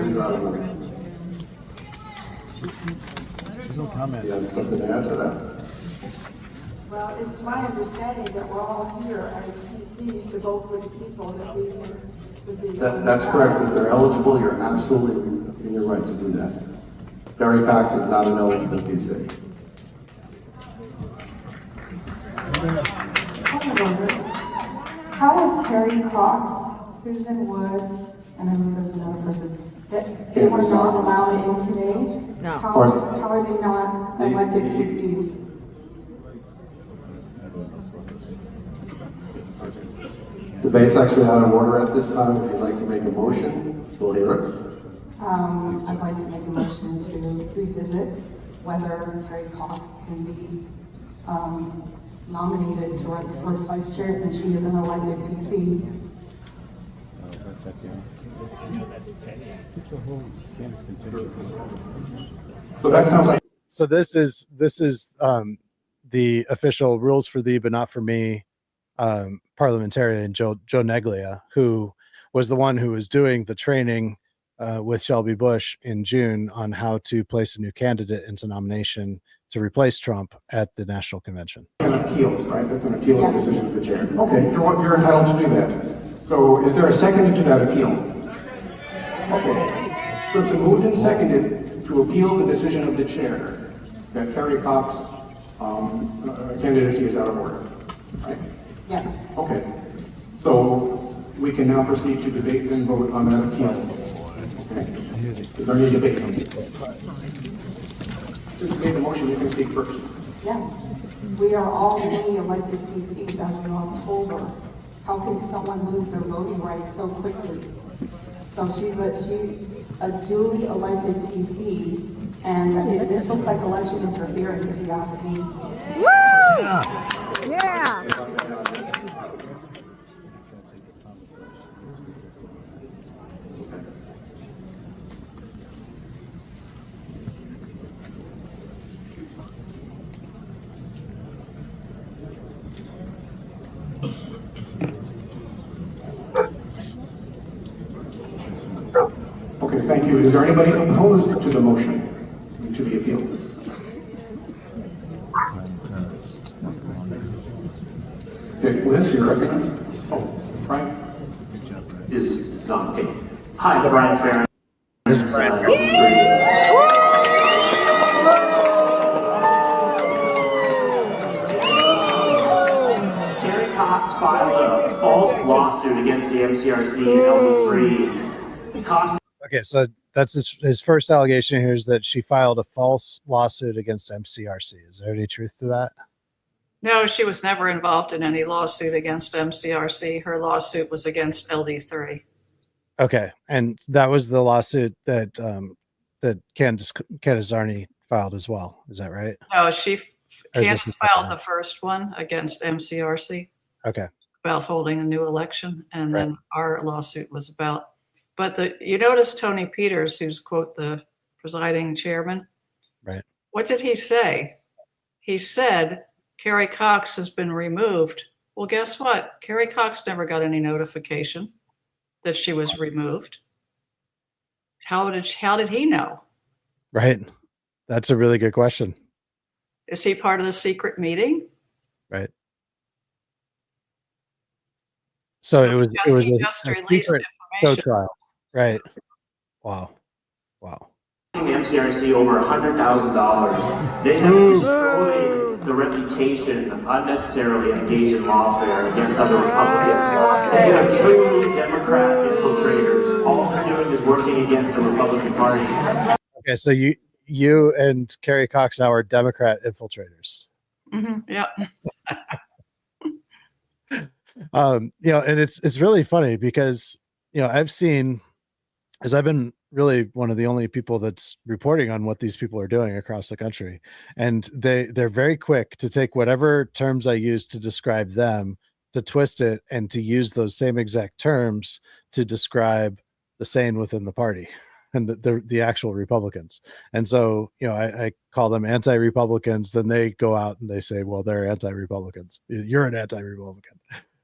It is out of order. There's no comment. You have something to add to that? Well, it's my understanding that we're all here as PCs to vote for the people that we would be. That's correct. If they're eligible, you're absolutely in your right to do that. Carrie Cox is not an eligible PC. How is Carrie Cox, Susan Wood, and I know there's another person, that they were not allowed in today? No. How are they not elected PCs? Debate's actually out of order at this time. If you'd like to make a motion, we'll hear it. I'd like to make a motion to revisit whether Carrie Cox can be nominated to run for first vice chair since she is an elected PC. So that sounds like. So this is the official rules for thee but not for me parliamentarian Joe Neglia, who was the one who was doing the training with Shelby Busch in June on how to place a new candidate into nomination to replace Trump at the national convention. An appeal, right? That's an appeal Yes. decision of the chair. Okay, you're entitled to do that. So is there a second to that appeal? Okay. So it's been moved and seconded to appeal the decision of the chair that Carrie Cox candidacy is out of order, right? Yes. Okay. So we can now proceed to debate and vote on that appeal. Okay. Is there any debate? Since you made the motion, you can speak first. Yes. We are all newly elected PCs as of October. How can someone lose their voting rights so quickly? So she's a duly elected PC, and this looks like election interference, if you ask me. Woo! Yeah. Okay, thank you. Is there anybody opposed to the motion to the appeal? Okay, Liz, you're recognized. Oh, Frank? This is on. Okay. Hi, Brian Farron. This is Brian. Carrie Cox filed a false lawsuit against the MCRC and LD3. Okay, so that's his first allegation here is that she filed a false lawsuit against MCRC. Is there any truth to that? No, she was never involved in any lawsuit against MCRC. Her lawsuit was against LD3. Okay, and that was the lawsuit that that Candace Arney filed as well. Is that right? No, Or this Candace is filed different? the first one against MCRC Okay, about holding a new election, and then our lawsuit was about. But you notice Tony Peters, who's quote the presiding chairman, right. what did he say? He said Carrie Cox has been removed. Well, guess what? Carrie Cox never got any notification that she was removed. How did he know? Right. That's a really good question. Is he part of the secret meeting? Right. So it was he a just released secret show information. trial. Right. Wow. The MCRC over $100,000. They have destroyed the the reputation of unnecessarily engaged in lawfare against other Republicans. They are truly Democrat infiltrators. All they're doing is working against the Republican Party. Okay, so you and Kerry Cox now are Democrat infiltrators. Yeah. And it's really funny because I've seen, as I've been really one of the only people that's reporting on what these people are doing across the country, and they're very quick to take whatever terms I use to describe them, to twist it and to use those same exact terms to describe the sane within the party and the actual Republicans. And so, I call them anti-Republicans. Then they go out and they say, well, they're anti-Republicans. You're an anti-Republican.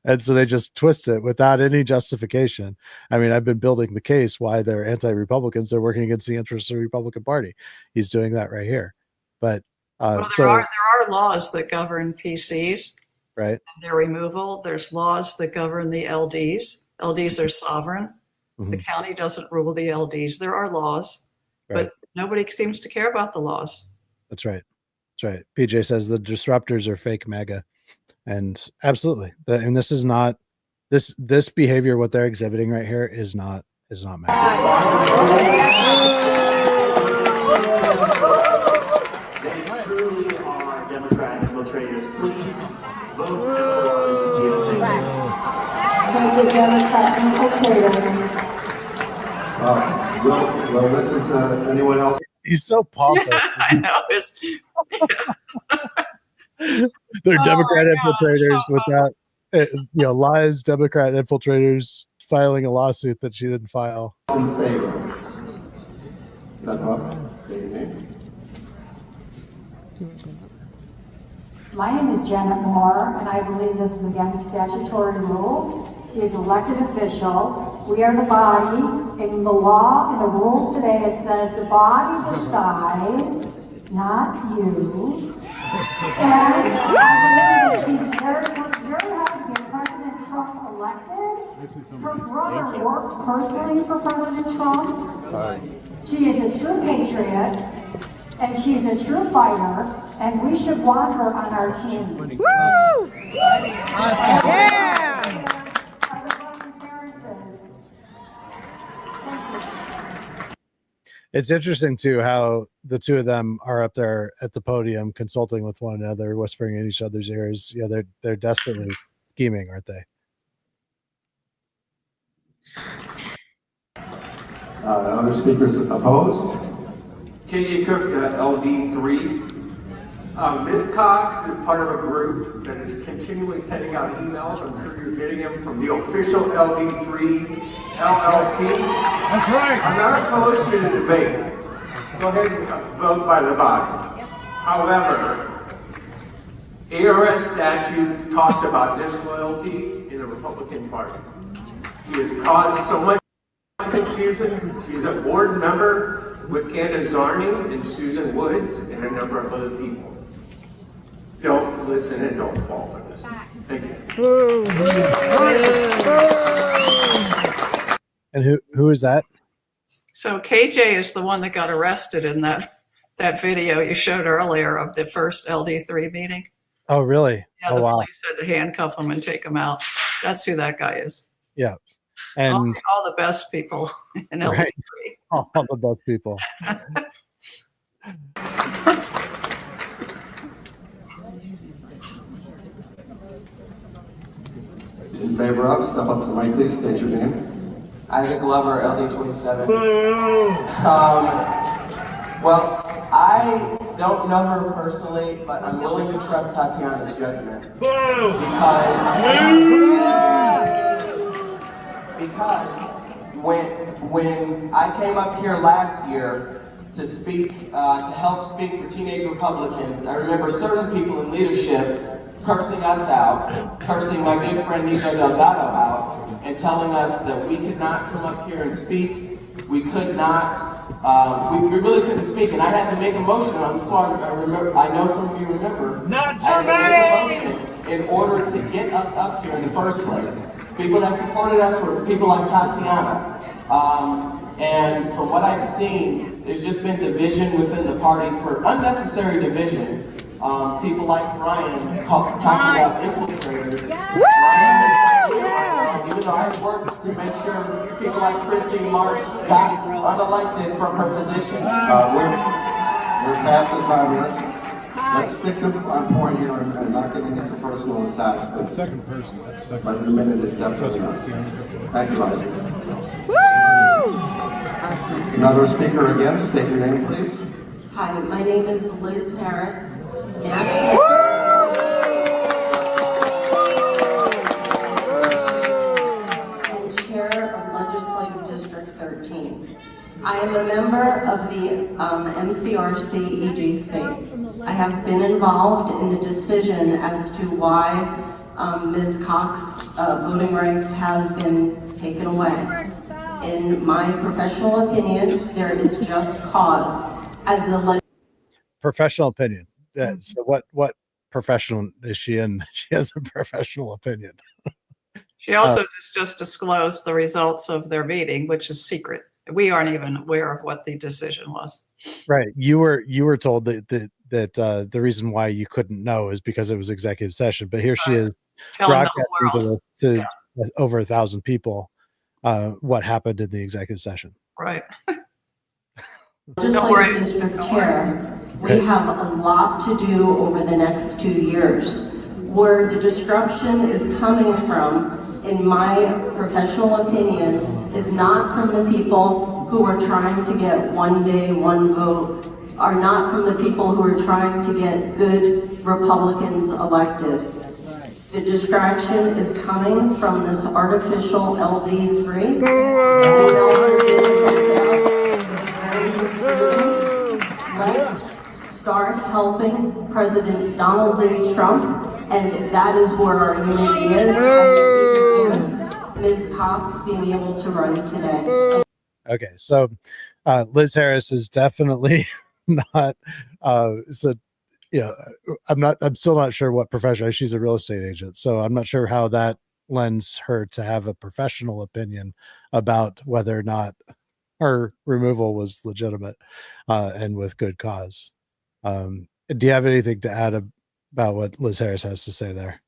And so they just twist it without any justification. I mean, I've been building the case why they're anti-Republicans. They're working against the interests of the Republican Party. He's doing that right here. But there are laws that govern PCs, right? And their removal. There's laws that govern the LDs. LDs are sovereign. Mm-hmm. The county doesn't rule the LDs. There are laws, but nobody seems to care about the laws. That's right. PJ says the disruptors are fake MAGA. And absolutely. And this is not this behavior, what they're exhibiting right here is not MAGA. They truly are Democrat infiltrators. Please vote for this. Says the Democrat infiltrator. We'll listen to anyone else. He's so pompous. I know. They're Democrat infiltrators without, lies, Democrat infiltrators filing a lawsuit that she didn't file. In favor. That up? State your name. My name is Janet Moore, and I believe this is against statutory rules. She is an elected official. We are the body. In the law and the rules today, it says the body decides, not you. And I believe that she's very happy to get President Trump elected. Her brother worked personally for President Trump. She is a true patriot, and she's a true fighter, and we should want her on our team. Woo! Yeah! It's interesting too how the two of them are up there at the podium consulting with one another, whispering in each other's ears. They're desperately scheming, aren't they? Other speakers opposed? Katie Cook, LD3. Ms. Cox is part of a group that is continually sending out emails. I'm sure you're getting them from the official LD3 LLC. That's right. I'm not opposed to the debate. Go ahead and vote by the body. However, ARS statute talks about disloyalty in the Republican Party. She has caused so much confusion. She's a board member with Candace Zarni and Susan Woods and a number of other people. Don't listen and don't fall for this. Thank you. And who is that? So KJ is the one that got arrested in that video you showed earlier of the first LD3 meeting. Oh, really? Yeah, the police had to handcuff him and take him out. That's who that guy is. Yeah. And all the best people in LD3. Right. All the best people. In favor of, step up to the mic, please. State your name. Isaac Glover, LD27. Well, I don't know her personally, but I'm willing to trust Tatiana's judgment. Because when I came up here last year to speak, to help speak for teenage Republicans, I remember certain people in leadership cursing us out, cursing my good friend Nico Delgado out, and telling us that we could not come up here and speak. We could not, we really couldn't speak, and I had to make a motion on the floor. I know some of you remember. Not I had to make a motion in order to get us up here in the first place. People that supported us were people like Tatiana. And from what I've seen, there's just been division within the party, for unnecessary division. People like Ryan talk about infiltrators. Ryan, even though I've worked to make sure people like Christine Marsh got unelected from her position. We're past the time. Let's stick to on point here and not getting into personal attacks. But second person. But the minute is definitely not. Thank you, Isaac. Another speaker against. State your name, please. Hi, my name is Liz Harris, and Chair of Legislative District 13. I am a member of the MCRC EGC. I have been involved in the decision as to why Ms. Cox's voting rights have been taken away. In my professional opinion, there is just cause. As a Professional opinion. So what professional is she in? She has a professional opinion. She also just disclosed the results of their meeting, which is secret. We aren't even aware of what the decision was. Right. You were told that the reason why you couldn't know is because it was executive session. But here she is telling the whole world to over 1,000 people what happened in the executive session. Right. Don't worry, District Chair, we have a lot to do over the next 2 years. Where the disruption is coming from, in my professional opinion, is not from the people who are trying to get one day, one vote, are not from the people who are trying to get good Republicans elected. The distraction is coming from this artificial LD3. Let's start helping President Donald J. Trump, and that is where our unity is. Ms. Cox being able to run today. Okay, so Liz Harris is definitely not. I'm still not sure what profession. She's a real estate agent, so I'm not sure how that lends her to have a professional opinion about whether or not her removal was legitimate and with good cause. Do you have anything to add about what Liz Harris has to say there?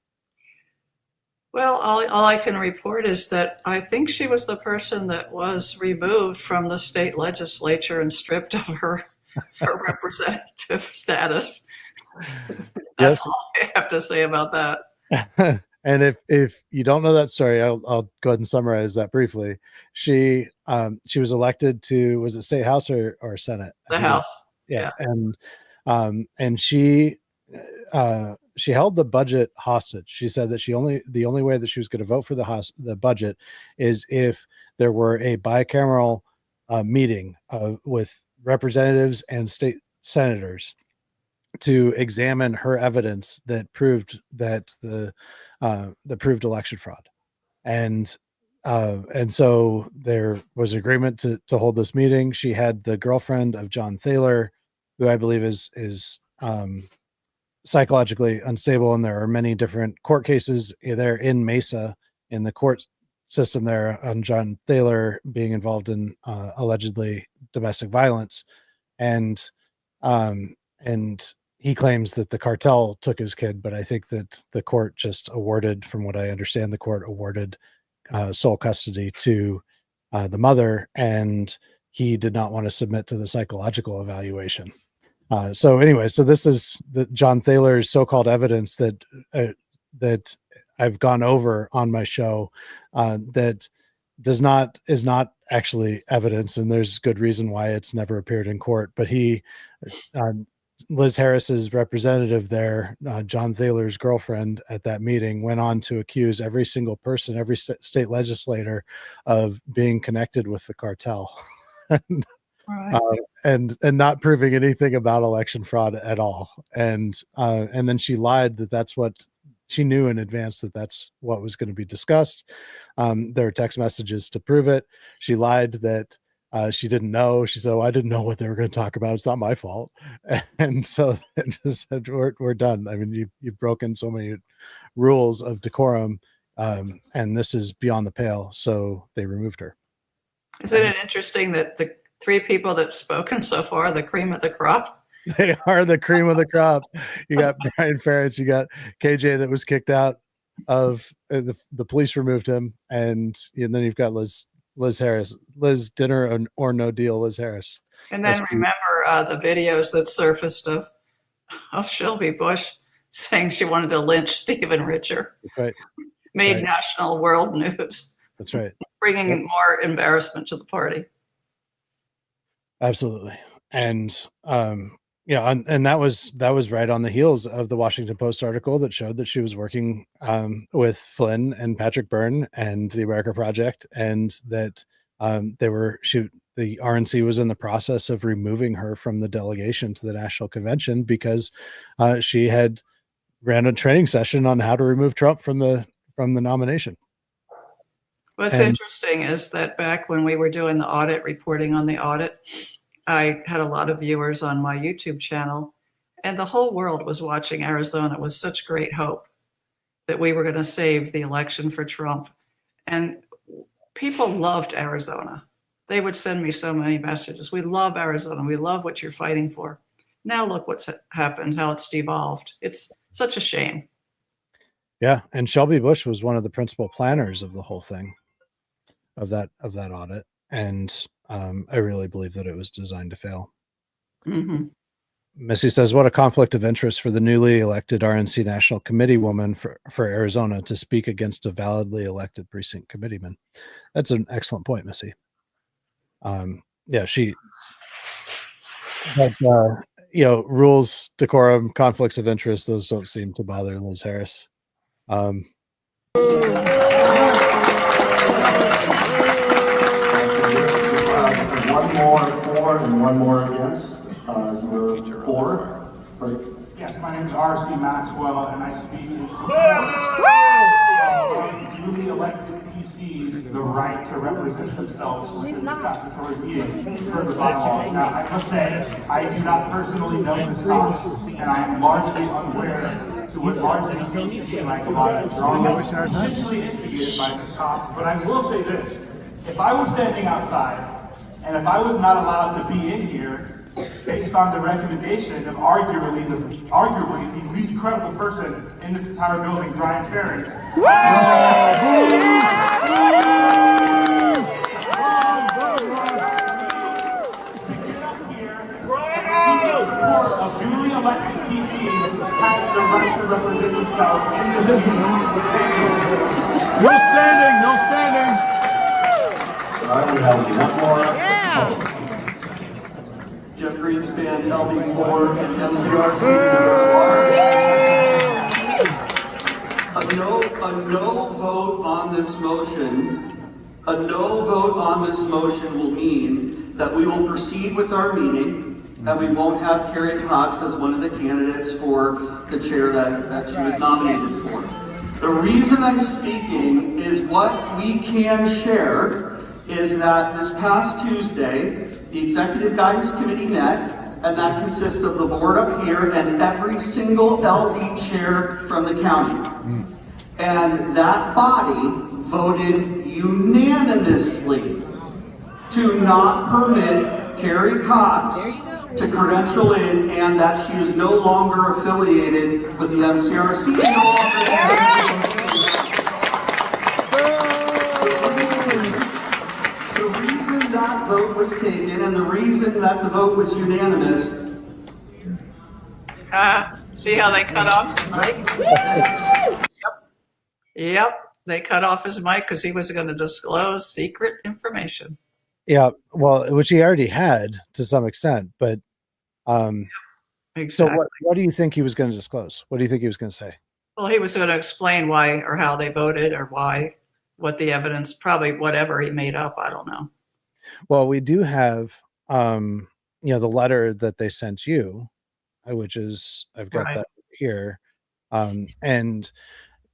Well, all I can report is that I think she was the person that was removed from the state legislature and stripped of her representative status. That's all I have to say about that. And if you don't know that story, I'll go ahead and summarize that briefly. She was elected to, was it state house or Senate? The House. Yeah. And she held the budget hostage. She said that the only way that she was going to vote for the budget is if there were a bicameral meeting with representatives and state senators to examine her evidence that proved that the proved election fraud. And so there was agreement to hold this meeting. She had the girlfriend of John Thaler, who I believe is psychologically unstable, and there are many different court cases there in Mesa in the court system there on John Thaler being involved in allegedly domestic violence, and he claims that the cartel took his kid, but I think that the court just awarded, from what I understand, the court awarded sole custody to the mother, and he did not want to submit to the psychological evaluation. So this is John Thaler's so-called evidence that I've gone over on my show that is not actually evidence, and there's good reason why it's never appeared in court. But Liz Harris's representative there, John Thaler's girlfriend at that meeting, went on to accuse every single person, every state legislator, of being connected with the cartel. And not proving anything about election fraud at all. And then she lied that's what she knew in advance, that's what was going to be discussed. There are text messages to prove it. She lied that she didn't know. She said, "Oh, I didn't know what they were going to talk about. It's not my fault." And so it just said, we're done. I mean, you've broken so many rules of decorum, and this is beyond the pale. So they removed her. Isn't it interesting that the three people that've spoken so far, the cream of the crop, They are the cream of the crop. You got Brian Ferentz, you got KJ that was kicked out of the police removed him, and then you've got Liz Harris, Liz dinner or no deal, Liz Harris. And then remember the videos that surfaced of Shelby Busch saying she wanted to lynch Stephen Richer. That's right. Made right. national world news. That's right. Bringing more embarrassment to the party. Absolutely. And and that was right on the heels of the Washington Post article that showed that she was working with Flynn and Patrick Byrne and the America Project, and that the RNC was in the process of removing her from the delegation to the national convention because she had ran a training session on how to remove Trump from the nomination. What's interesting is that back when we were doing the audit, reporting on the audit, I had a lot of viewers on my YouTube channel, and the whole world was watching Arizona with such great hope that we were going to save the election for Trump. And people loved Arizona. They would send me so many messages. We love Arizona. We love what you're fighting for. Now look what's happened, how it's devolved. It's such a shame. Yeah. And Shelby Busch was one of the principal planners of the whole thing, of that audit. And I really believe that it was designed to fail. Mm-hmm. Missy says, what a conflict of interest for the newly elected RNC National Committee woman for Arizona to speak against a validly elected precinct committeeman. That's an excellent point, Missy. Rules, decorum, conflicts of interest, those don't seem to bother Liz Harris. One more for and one more against. You're for, right? Yes, my name is R.C. Maxwell, and I speak in support of newly elected PCs the right to represent themselves in the statutory meeting per the bylaws. Now, I must say, I do not personally know Ms. Cox, and I am largely unaware to what largely seems to be like a lot of drama potentially instigated by Ms. Cox. But I will say this: if I was standing outside, and if I was not allowed to be in here, based on the recommendation of arguably the least credible person in this entire building, Brian Ferentz. To get up here in support of duly elected PCs have the right to represent themselves in this meeting. No standing, no standing. All right, we have one more. Jeff Greenspan, LD4, and MCRC. A no vote on this motion will mean that we will proceed with our meeting, and we won't have Carrie Cox as one of the candidates for the chair that she was nominated for. The reason I'm speaking is what we can share is that this past Tuesday, the Executive Guidance Committee met, and that consists of the board up here and every single LD chair from the county. And that body voted unanimously to not permit Carrie Cox to credential in, and that she is no longer affiliated with the MCRC. That vote was taken, and the reason that the vote was unanimous. See how they cut off his mic? Yep. They cut off his mic because he was going to disclose secret information. Yeah, well, which he already had to some extent, but exactly. So what do you think he was going to disclose? What do you think he was going to say? Well, he was going to explain why or how they voted or what the evidence, probably whatever he made up. I don't know. Well, we do have, the letter that they sent you, which is, I've got that here, and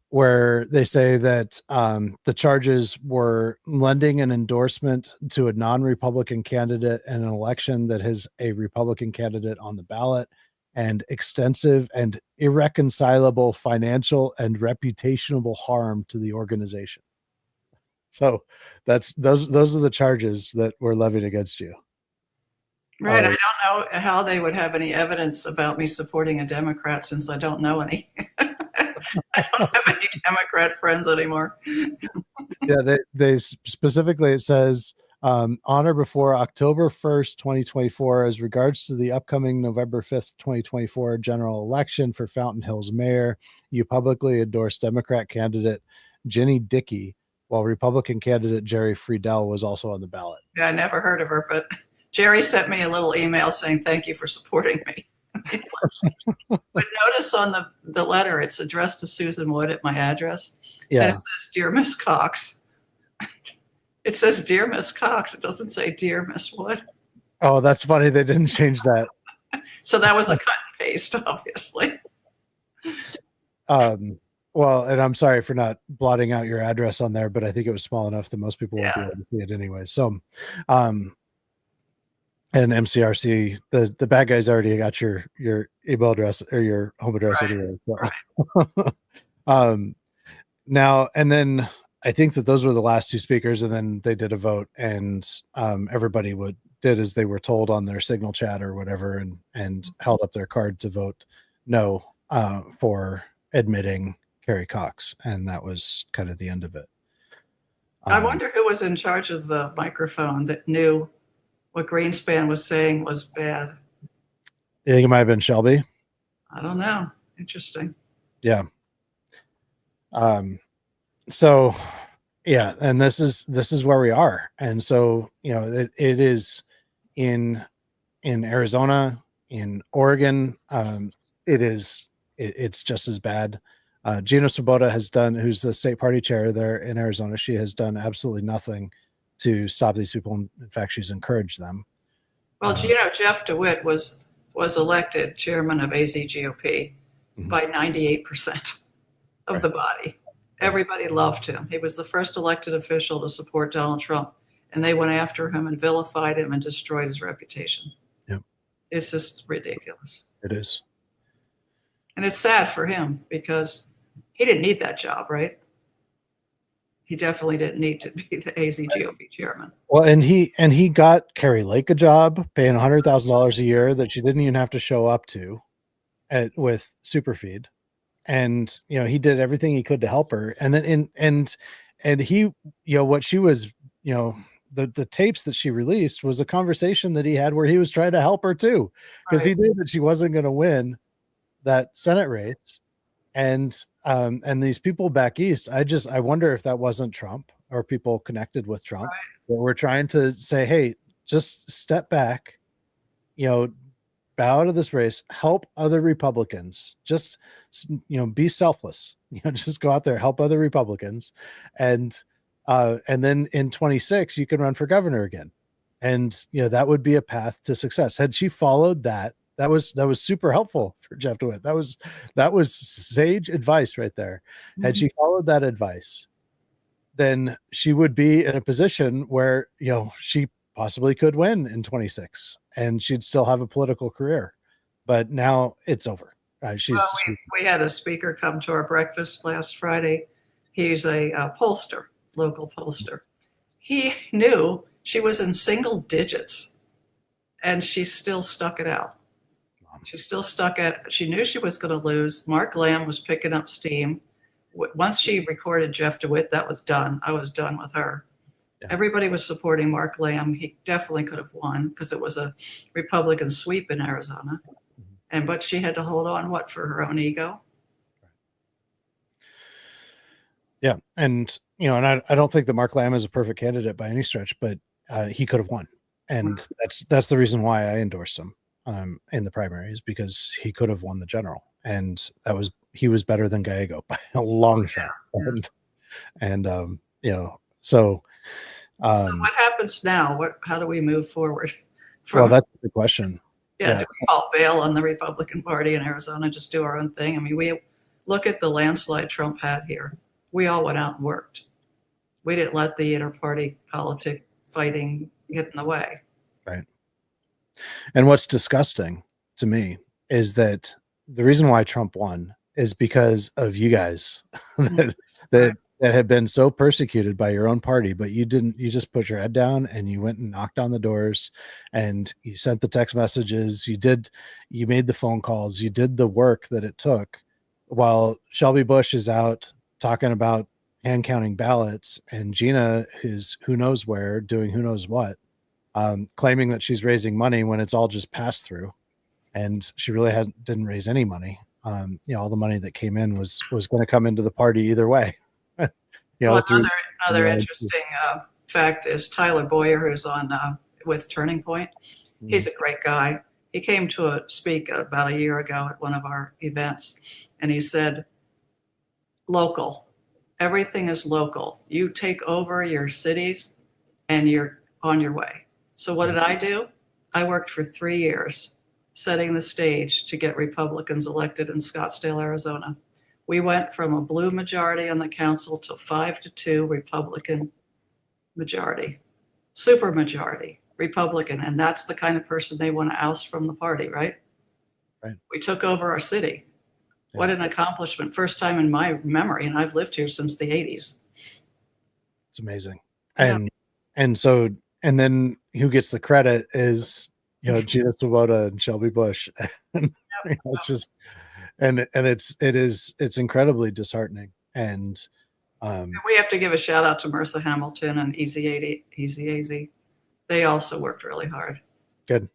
where they say that the charges were lending an endorsement to a non-Republican candidate in an election that has a Republican candidate on the ballot, and extensive and irreconcilable financial and reputational harm to the organization. So those are the charges that were levied against you. Right. I don't know how they would have any evidence about me supporting a Democrat since I don't know any. I don't have any Democrat friends anymore. Yeah, they specifically, it says on or before October 1st, 2024, as regards to the upcoming November 5th, 2024 general election for Fountain Hills mayor, you publicly endorsed Democrat candidate Jenny Dickey, while Republican candidate Jerry Friedel was also on the ballot. Yeah, I never heard of her, but Jerry sent me a little email saying, thank you for supporting me. But notice on the letter, it's addressed to Susan Wood at my address. Yeah. And it says, Dear Miss Cox. It says, Dear Miss Cox. It doesn't say, Dear Miss Wood. Oh, that's funny. They didn't change that. So that was a cut and paste, obviously. Well, and I'm sorry for not blotting out your address on there, but I think it was small enough that most people won't be able to see it anyway. So, and MCRC, the bad guys already got your email address or your home address anyway. So. Right. Now, and then I think that those were the last two speakers, and then they did a vote, and everybody did as they were told on their signal chat or whatever, and held up their card to vote no for admitting Carrie Cox, and that was kind of the end of it. I wonder who was in charge of the microphone that knew what Greenspan was saying was bad. You think it might have been Shelby? I don't know. Interesting. Yeah. So yeah, and this is where we are. And so, it is in Arizona, in Oregon, it's just as bad. Gina Swoboda who's the state party chair there in Arizona, she has done absolutely nothing to stop these people. In fact, she's encouraged them. Well, Jeff DeWitt was elected chairman of AZGOP by 98% of the body. Everybody loved him. He was the first elected official to support Donald Trump, and they went after him and vilified him and destroyed his reputation. Yep. It's just ridiculous. It is. And it's sad for him because he didn't need that job, right? He definitely didn't need to be the AZGOP chairman. Well, and he got Carrie Lake a job paying $100,000 a year that she didn't even have to show up to with Superfeed. And, he did everything he could to help her. And then, and he, what she was, the tapes that she released was a conversation that he had where he was trying to help her too, because he knew that she wasn't going to win that Senate race. And these people back east, I wonder if that wasn't Trump or people connected with Trump that were trying to say, hey, just step back, bow out of this race, help other Republicans, just, be selfless, just go out there, help other Republicans. And then in 26, you can run for governor again. And, that would be a path to success. Had she followed that was super helpful for Jeff DeWitt. That was sage advice right there. Had she followed that advice, then she would be in a position where, she possibly could win in 26 and she'd still have a political career, but now it's over. We had a speaker come to our breakfast last Friday. He's a pollster, local pollster. He knew she was in single digits and she still stuck it out. She still she knew she was going to lose. Mark Lamb was picking up steam. Once she recorded Jeff DeWitt, that was done. I was done with her. Yeah. Everybody was supporting Mark Lamb. He definitely could have won because it was a Republican sweep in Arizona. But she had to hold on, for her own ego? Yeah. And, and I don't think that Mark Lamb is a perfect candidate by any stretch, but he could have won. And that's the reason why I endorsed him in the primaries, because he could have won the general. And he was better than Gallego by a long shot. So what happens now? How do we move forward? Well, that's the question. Yeah, do we all bail on the Republican Party in Arizona, just do our own thing? I mean, we look at the landslide Trump had here. We all went out and worked. We didn't let the inter-party politic fighting get in the way. Right. And what's disgusting to me is that the reason why Trump won is because of you guys that that had been so persecuted by your own party, but you didn't, you just put your head down and you went and knocked on the doors and you sent the text messages. You made the phone calls, you did the work that it took, while Shelby Busch is out talking about hand counting ballots, and Gina is who knows where doing who knows what, claiming that she's raising money when it's all just passed through. And she really didn't raise any money. All the money that came in was going to come into the party either way. Another interesting fact is Tyler Boyer, who's on with Turning Point. He's a great guy. He came to speak about a year ago at one of our events, and he said, local, everything is local. You take over your cities and you're on your way. So what did I do? I worked for 3 years setting the stage to get Republicans elected in Scottsdale, Arizona. We went from a blue majority on the council to 5-2 Republican majority, super majority Republican. And that's the kind of person they want to oust from the party, right? Right. We took over our city. Yeah. What an accomplishment. First time in my memory. And I've lived here since the 80s. It's amazing. And then who gets the credit is, Gina Swoboda and Shelby Busch. It's just, it's incredibly disheartening. And we have to give a shout out to Marissa Hamilton and Easy AZ. They also worked really hard. Good.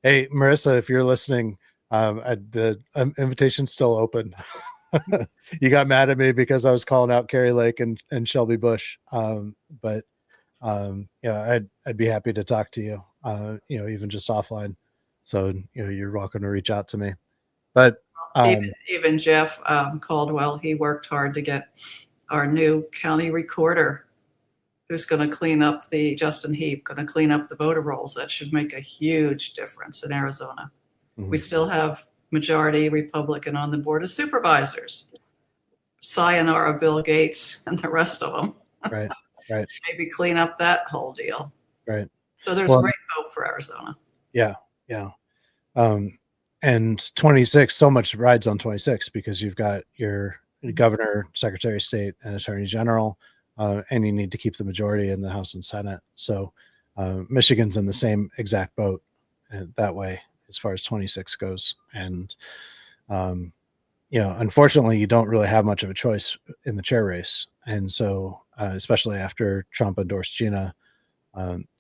Hey, Marissa, if you're listening, the invitation's still open. You got mad at me because I was calling out Carrie Lake and Shelby Busch. But I'd be happy to talk to you, even just offline. So, you're welcome to reach out to me. But even Jeff Caldwell, he worked hard to get our new county recorder, who's going to clean up Justin Heap, going to clean up the voter rolls. That should make a huge difference in Arizona. Mm-hmm. We still have majority Republican on the board of supervisors. Sayonara Bill Gates and the rest of them. Right. Maybe clean up that whole deal. Right. So there's great hope for Arizona. Yeah. And 26, so much rides on 26 because you've got your governor, secretary of state, and attorney general, and you need to keep the majority in the House and Senate. So Michigan's in the same exact boat that way as far as 26 goes. And, unfortunately, you don't really have much of a choice in the chair race. And so, especially after Trump endorsed Gina,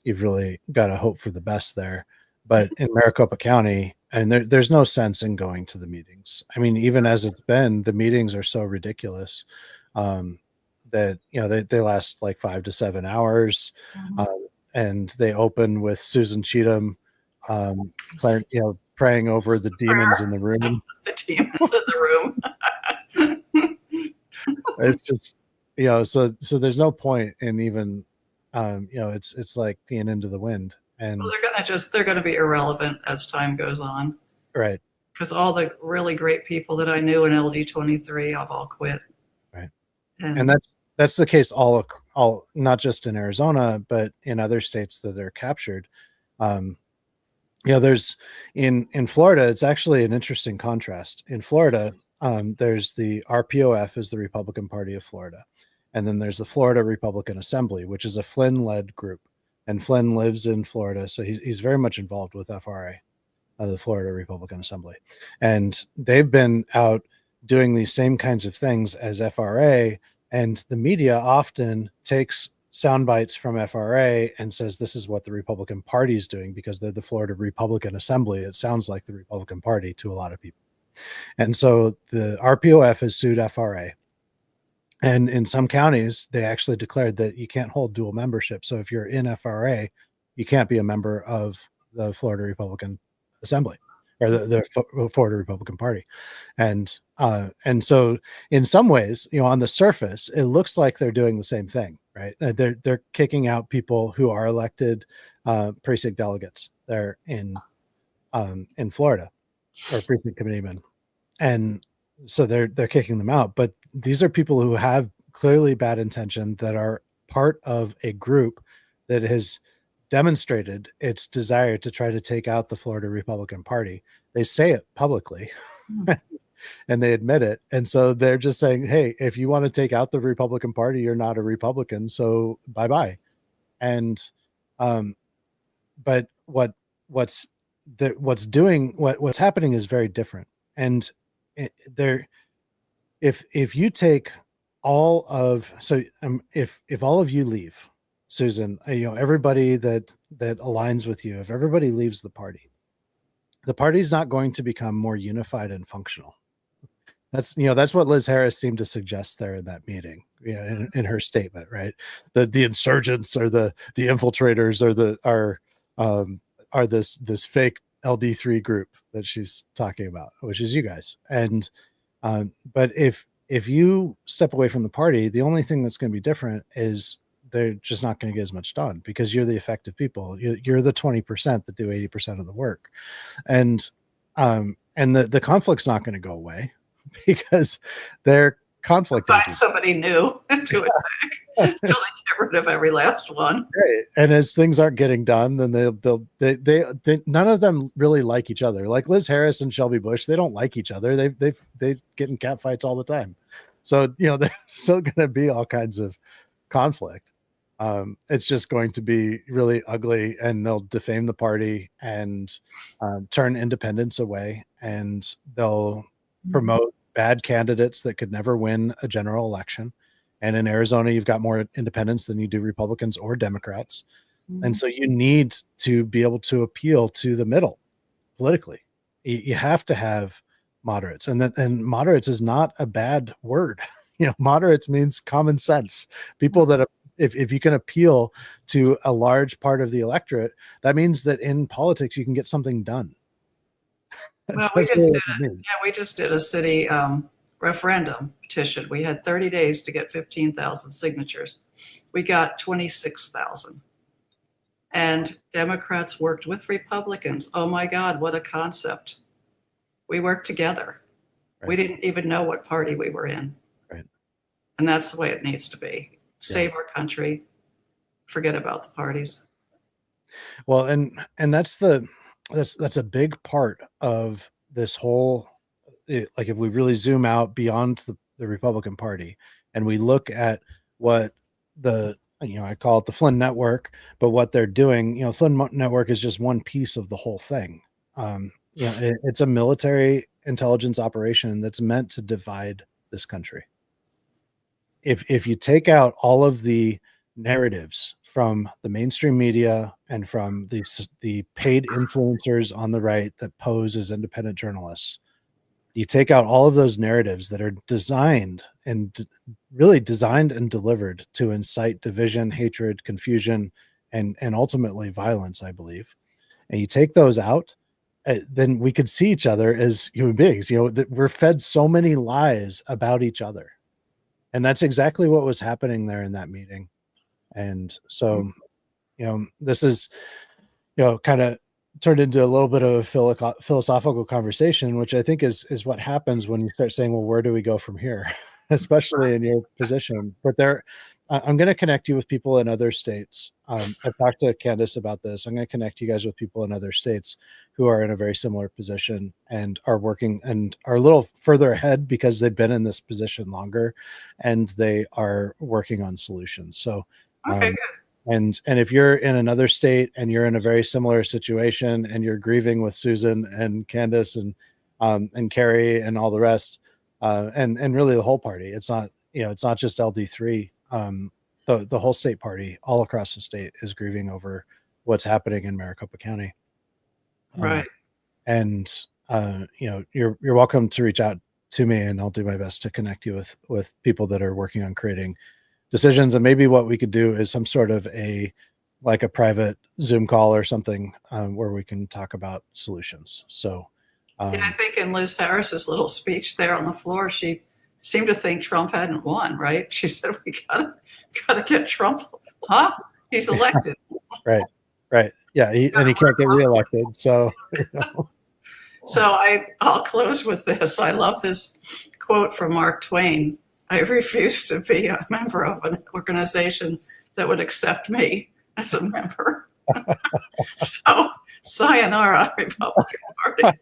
you've really got to hope for the best there. But in Maricopa County, and there's no sense in going to the meetings. I mean, even as it's been, the meetings are so ridiculous that, they last like 5 to 7 hours. And they open with Susan Cheatham, praying over the demons in the room. The demons in the room. It's just, so there's no point in even, it's like being into the wind. And they're going to be irrelevant as time goes on. Right. Because all the really great people that I knew in LD23 have all quit. Right. And that's the case all not just in Arizona, but in other states that are captured. There's in Florida, it's actually an interesting contrast. In Florida, there's the RPOF is the Republican Party of Florida. And then there's the Florida Republican Assembly, which is a Flynn-led group. And Flynn lives in Florida, so he's very much involved with FRA, the Florida Republican Assembly. And they've been out doing these same kinds of things as FRA, and the media often takes sound bites from FRA and says this is what the Republican Party is doing because they're the Florida Republican Assembly. It sounds like the Republican Party to a lot of people. And so the RPOF has sued FRA. And in some counties, they actually declared that you can't hold dual membership. So if you're in FRA, you can't be a member of the Florida Republican Assembly or the Florida Republican Party. And so in some ways, on the surface, it looks like they're doing the same thing, right? They're kicking out people who are elected precinct delegates there in Florida, or precinct committeemen. And so they're kicking them out, but these are people who have clearly bad intention that are part of a group that has demonstrated its desire to try to take out the Florida Republican Party. They say it publicly. and they admit it. And so they're just saying, hey, if you want to take out the Republican Party, you're not a Republican, so bye-bye. And but what's happening is very different. And if you take all of, so if all of you leave, Susan, everybody that aligns with you, if everybody leaves the party's not going to become more unified and functional. That's what Liz Harris seemed to suggest there in that meeting, in her statement, right? The insurgents or the infiltrators are this fake LD3 group that she's talking about, which is you guys. And but if you step away from the party, the only thing that's going to be different is they're just not going to get as much done, because you're the effective people. You're the 20% that do 80% of the work. And the conflict's not going to go away, because they're conflict. Find somebody new to attack until they get rid of every last one. Right. And as things aren't getting done, then they none of them really like each other. Like Liz Harris and Shelby Busch, they don't like each other. They get in cat fights all the time. So there's still going to be all kinds of conflict. It's just going to be really ugly, and they'll defame the party and turn independents away, and they'll promote bad candidates that could never win a general election. And in Arizona, you've got more independents than you do Republicans or Democrats. And so you need to be able to appeal to the middle politically. You have to have moderates, and moderates is not a bad word. Moderates means common sense. People that if you can appeal to a large part of the electorate, that means that in politics you can get something done. Well, we just did a city referendum petition. We had 30 days to get 15,000 signatures. We got 26,000. And Democrats worked with Republicans. Oh my God, what a concept. We worked together. Right. We didn't even know what party we were in. Right. And that's the way it needs to be. Save our country. Forget about the parties. Well, and that's a big part of this whole, like, if we really zoom out beyond the Republican Party and we look at what I call it the Flynn network, but what they're doing, Flynn network is just one piece of the whole thing. It's a military intelligence operation that's meant to divide this country. If you take out all of the narratives from the mainstream media and from the paid influencers on the right that pose as independent journalists, you take out all of those narratives that are designed and delivered to incite division, hatred, confusion, and ultimately violence, I believe. And you take those out, then we could see each other as human beings. That we're fed so many lies about each other. And that's exactly what was happening there in that meeting. And so, this is, kind of turned into a little bit of a philosophical conversation, which I think is what happens when you start saying, well, where do we go from here? Especially in your position. But I'm going to connect you with people in other states. I've talked to Candace about this. I'm going to connect you guys with people in other states who are in a very similar position and are working and are a little further ahead because they've been in this position longer, and they are working on solutions. So, okay, good. And if you're in another state and you're in a very similar situation and you're grieving with Susan and Candace and Carrie and all the rest, and really the whole party, it's not just LD3. The whole state party all across the state is grieving over what's happening in Maricopa County. Right. You're welcome to reach out to me, and I'll do my best to connect you with people that are working on creating decisions. And maybe what we could do is some sort of a private Zoom call or something where we can talk about solutions. So I think in Liz Harris's little speech there on the floor, she seemed to think Trump hadn't won, right? She said, we gotta get Trump, huh? He's elected. Right. Yeah, he can't get reelected. So, So I'll close with this. I love this quote from Mark Twain. I refuse to be a member of an organization that would accept me as a member. So, sayonara, Republican Party.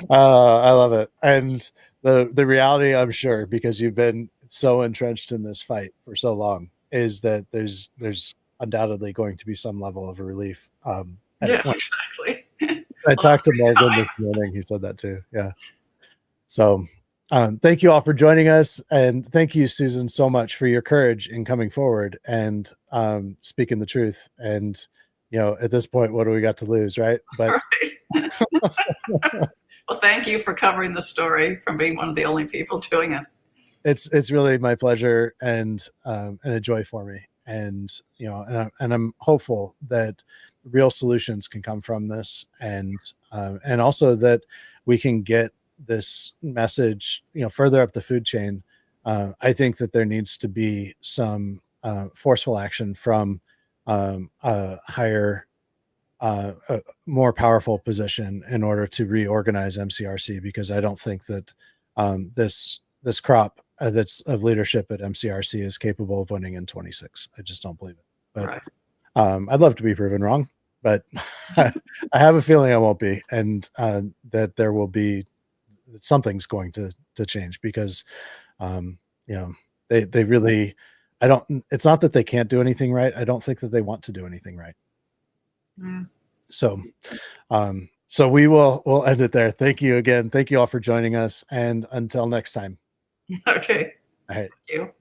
I love it. And the reality, I'm sure, because you've been so entrenched in this fight for so long, is that there's undoubtedly going to be some level of relief. Yeah, exactly. I talked to Morgan this morning. He said that too. Yeah. So thank you all for joining us. And thank you, Susan, so much for your courage in coming forward and speaking the truth. And, you know, at this point, what do we got to lose, right? But well, thank you for covering the story, from being one of the only people doing it. It's really my pleasure and a joy for me. And, you know, and I'm hopeful that real solutions can come from this, and also that we can get this message, you know, further up the food chain. I think that there needs to be some forceful action from a higher, more powerful position in order to reorganize MCRC, because I don't think that this crop that's of leadership at MCRC is capable of winning in 26. I just don't believe it. But Right. I'd love to be proven wrong, but I have a feeling I won't be, and that there will be something's going to change, because you know, they really, it's not that they can't do anything right. I don't think that they want to do anything right. Yeah. So we'll end it there. Thank you again. Thank you all for joining us, and until next time. Okay. All right. Thank you.